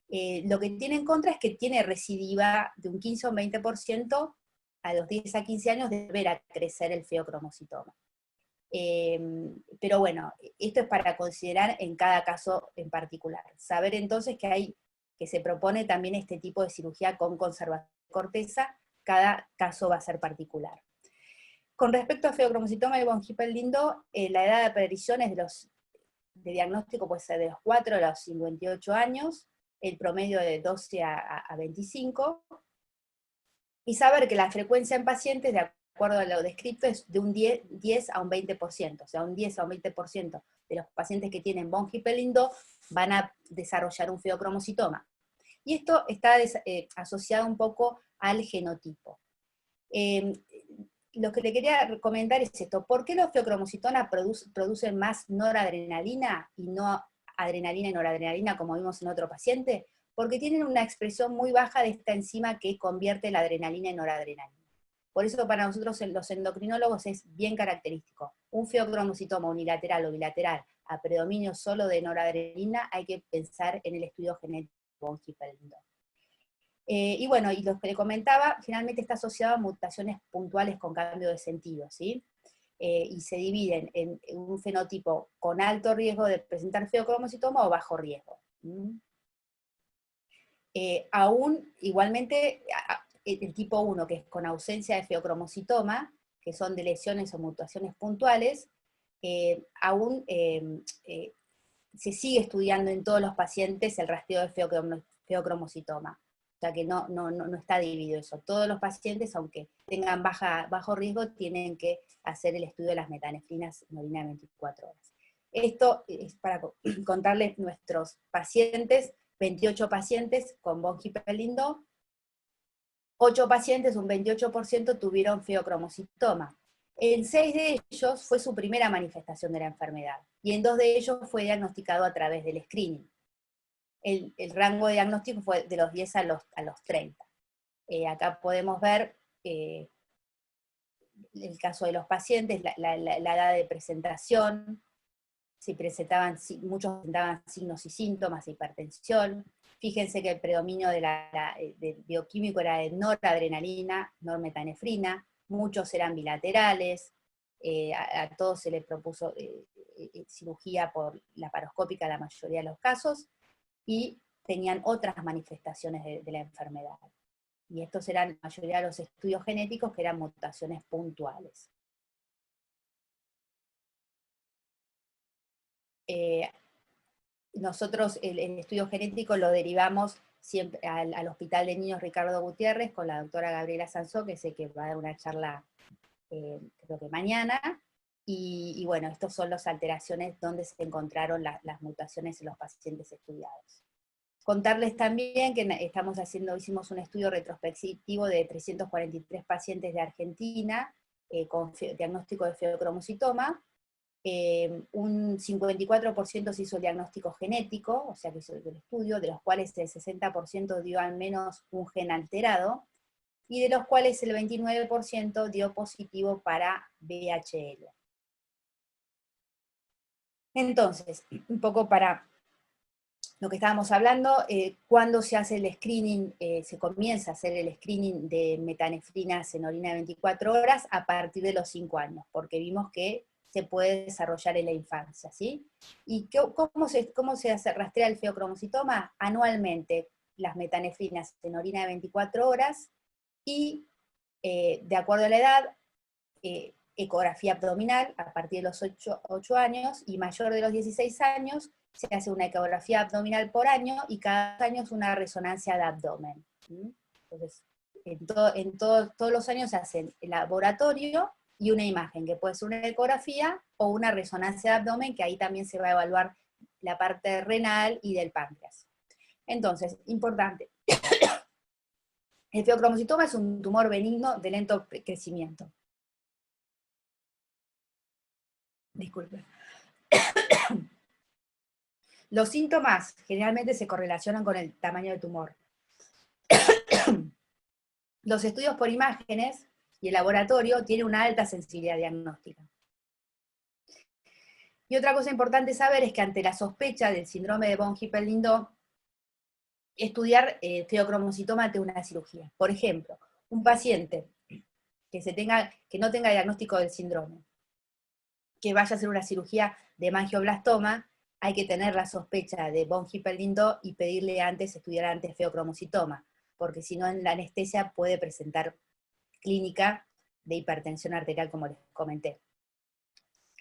Lo que tiene en contra es que tiene recidiva de un 15 o un 20% a los 10 a 15 años de volver a crecer el feocromocitoma. Pero bueno, esto es para considerar en cada caso en particular. Saber entonces que se propone también este tipo de cirugía con conservación de corteza, cada caso va a ser particular. Con respecto a feocromocitoma y von Hippel-Lindau, la edad de aparición es de diagnóstico puede ser de los 4 a los 58 años, el promedio de 12 a 25, y saber que la frecuencia en pacientes, de acuerdo a lo descrito, es de un 10 a un 20%, o sea, un 10 a un 20% de los pacientes que tienen von Hippel-Lindau van a desarrollar un feocromocitoma. Y esto está asociado un poco al genotipo. Lo que le quería comentar es esto: ¿por qué los feocromocitomas producen más noradrenalina y no adrenalina y noradrenalina como vimos en otro paciente? Porque tienen una expresión muy baja de esta enzima que convierte la adrenalina en noradrenalina. Por eso para nosotros los endocrinólogos es bien característico. Un feocromocitoma unilateral o bilateral a predominio solo de noradrenalina, hay que pensar en el estudio genético de von Hippel-Lindau. Y bueno, y lo que le comentaba, generalmente está asociado a mutaciones puntuales con cambio de sentido, ¿sí? Y se dividen en un fenotipo con alto riesgo de presentar feocromocitoma o bajo riesgo. Aún, igualmente, el tipo 1, que es con ausencia de feocromocitoma, que son de lesiones o mutaciones puntuales, aún se sigue estudiando en todos los pacientes el rastreo de feocromocitoma. sea que no está dividido eso. Todos los pacientes, aunque tengan bajo riesgo, tienen que hacer el estudio de las metanefrinas en orina 24 horas. Esto es para contarles nuestros pacientes, 28 pacientes con von Hippel-Lindau, 8 pacientes, un 28%, tuvieron feocromocitoma. En 6 de ellos fue su primera manifestación de la enfermedad, y en 2 de ellos fue diagnosticado a través del screening. El rango de diagnóstico fue de los 10 a los 30. Acá podemos ver el caso de los pacientes, la edad de presentación, muchos presentaban signos y síntomas de hipertensión. Fíjense que el predominio del bioquímico era de noradrenalina, normetanefrina, muchos eran bilaterales, a todos se les propuso cirugía por laparoscópica en la mayoría de los casos, y tenían otras manifestaciones de la enfermedad. Y estos eran la mayoría de los estudios genéticos, que eran mutaciones puntuales. Nosotros el estudio genético lo derivamos siempre al Hospital de Niños Ricardo Gutiérrez con la doctora Gabriela Sansó, que sé que va a dar una charla creo que mañana, y bueno, estos son las alteraciones donde se encontraron las mutaciones en los pacientes estudiados. Contarles también que hicimos un estudio retrospectivo de 343 pacientes de Argentina con diagnóstico de feocromocitoma. Un 54% se hizo el diagnóstico genético, o sea que hizo el estudio, de los cuales el 60% dio al menos un gen alterado, y de los cuales el 29% dio positivo para VHL. Entonces, un poco para lo que estábamos hablando, cuando se hace el screening, se comienza a hacer el screening de metanefrinas en orina de 24 horas a partir de los 5 años, porque vimos que se puede desarrollar en la infancia, ¿sí? ¿Y cómo se rastrea el feocromocitoma? Anualmente, las metanefrinas en orina de 24 horas, y de acuerdo a la edad, ecografía abdominal a partir de los 8 años, y mayor de los 16 años, se hace una ecografía abdominal por año, y cada año es una resonancia de abdomen. Entonces, todos los años se hace el laboratorio y una imagen, que puede ser una ecografía o una resonancia de abdomen, que ahí también se va a evaluar la parte renal y del páncreas. Entonces, importante, el feocromocitoma es un tumor benigno de lento crecimiento. Disculpe. Los síntomas generalmente se correlacionan con el tamaño del tumor. Los estudios por imágenes y el laboratorio tienen una alta sensibilidad diagnóstica. Y otra cosa importante saber es que ante la sospecha del síndrome de von Hippel-Lindau, estudiar feocromocitoma ante una cirugía. Por ejemplo, un paciente que no tenga diagnóstico del síndrome, que vaya a hacer una cirugía de mangioblastoma, hay que tener la sospecha de von Hippel-Lindau y pedirle estudiar antes feocromocitoma, porque si no en la anestesia puede presentar clínica de hipertensión arterial, como les comenté.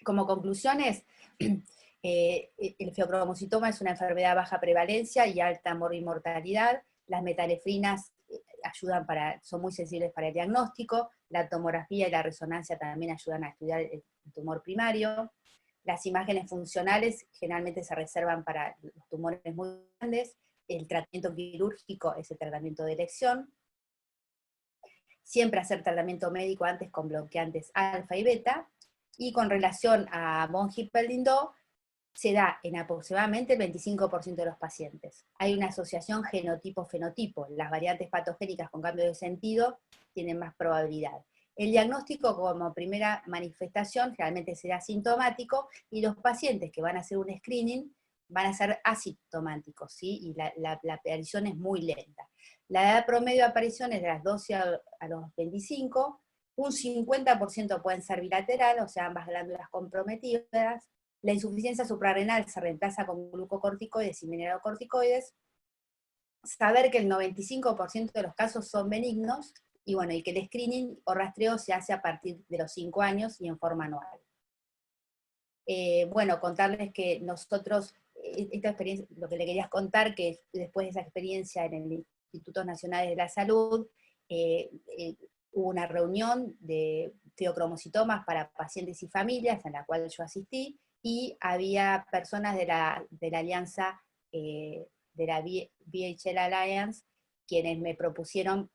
Como conclusiones, el feocromocitoma es una enfermedad de baja prevalencia y alta mortalidad. Las metanefrinas son muy sensibles para el diagnóstico, la tomografía y la resonancia también ayudan a estudiar el tumor primario. Las imágenes funcionales generalmente se reservan para los tumores muy grandes. El tratamiento quirúrgico es el tratamiento de elección. Siempre hacer tratamiento médico antes con bloqueantes alfa y beta. Y con relación a von Hippel-Lindau, se da en aproximadamente el 25% de los pacientes. Hay una asociación genotipo-fenotipo. Las variantes patogénicas con cambio de sentido tienen más probabilidad. El diagnóstico como primera manifestación realmente será sintomático, y los pacientes que van a hacer un screening van a ser asintomáticos, ¿sí? Y la aparición es muy lenta. La edad promedio de aparición es de las 12 a los 25, un 50% pueden ser bilateral, o sea, ambas glándulas comprometidas. La insuficiencia suprarrenal se reemplaza con glucocorticoides y mineralocorticoides. Saber que el 95% de los casos son benignos, y bueno, y que el screening o rastreo se hace a partir de los 5 años y en forma anual. Bueno, contarles que nosotros, esta experiencia, lo que le quería contar, que después de esa experiencia en el Institutos Nacionales de la Salud, hubo una reunión de feocromocitomas para pacientes y familias, en la cual yo asistí, y había personas de la alianza, de la VHL Alliance, quienes me propusieron,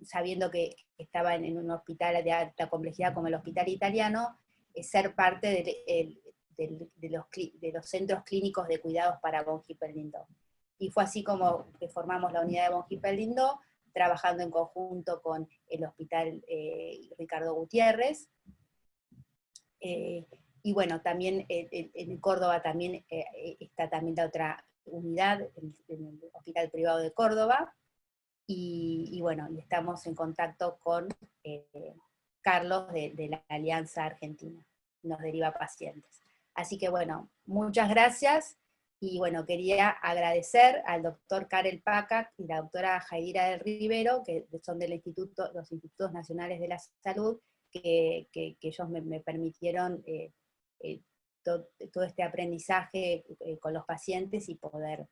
sabiendo que estaba en un hospital de alta complejidad como el Hospital Italiano, ser parte de los centros clínicos de cuidados para von Hippel-Lindau. Y fue así como que formamos la unidad de von Hippel-Lindau, trabajando en conjunto con el Hospital Ricardo Gutiérrez. Y bueno, también en Córdoba también está también la otra unidad, en el Hospital Privado de Córdoba, y bueno, y estamos en contacto con Carlos de la Alianza Argentina, nos deriva pacientes. Así que bueno, muchas gracias, y bueno, quería agradecer al doctor Karel Pacac y la doctora Jaidira del Rivero, que son los Institutos Nacionales de la Salud, que ellos me permitieron todo este aprendizaje con los pacientes y poder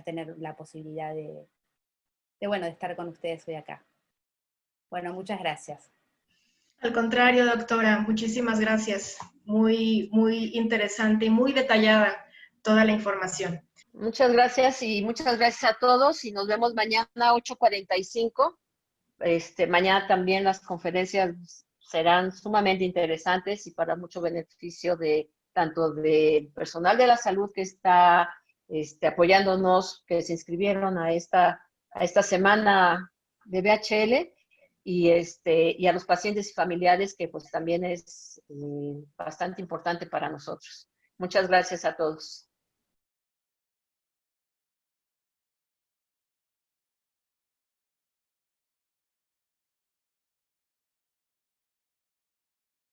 tener la posibilidad de estar con ustedes hoy acá. Bueno, muchas gracias. Al contrario, doctora, muchísimas gracias. Muy, muy interesante y muy detallada toda la información. Muchas gracias y muchas gracias a todos, y nos vemos mañana a 8:45. Mañana también las conferencias serán sumamente interesantes y para mucho beneficio de tanto del personal de la salud que está apoyándonos, que se inscribieron a esta semana de VHL, y a los pacientes y familiares, que pues también es bastante importante para nosotros. Muchas gracias a todos.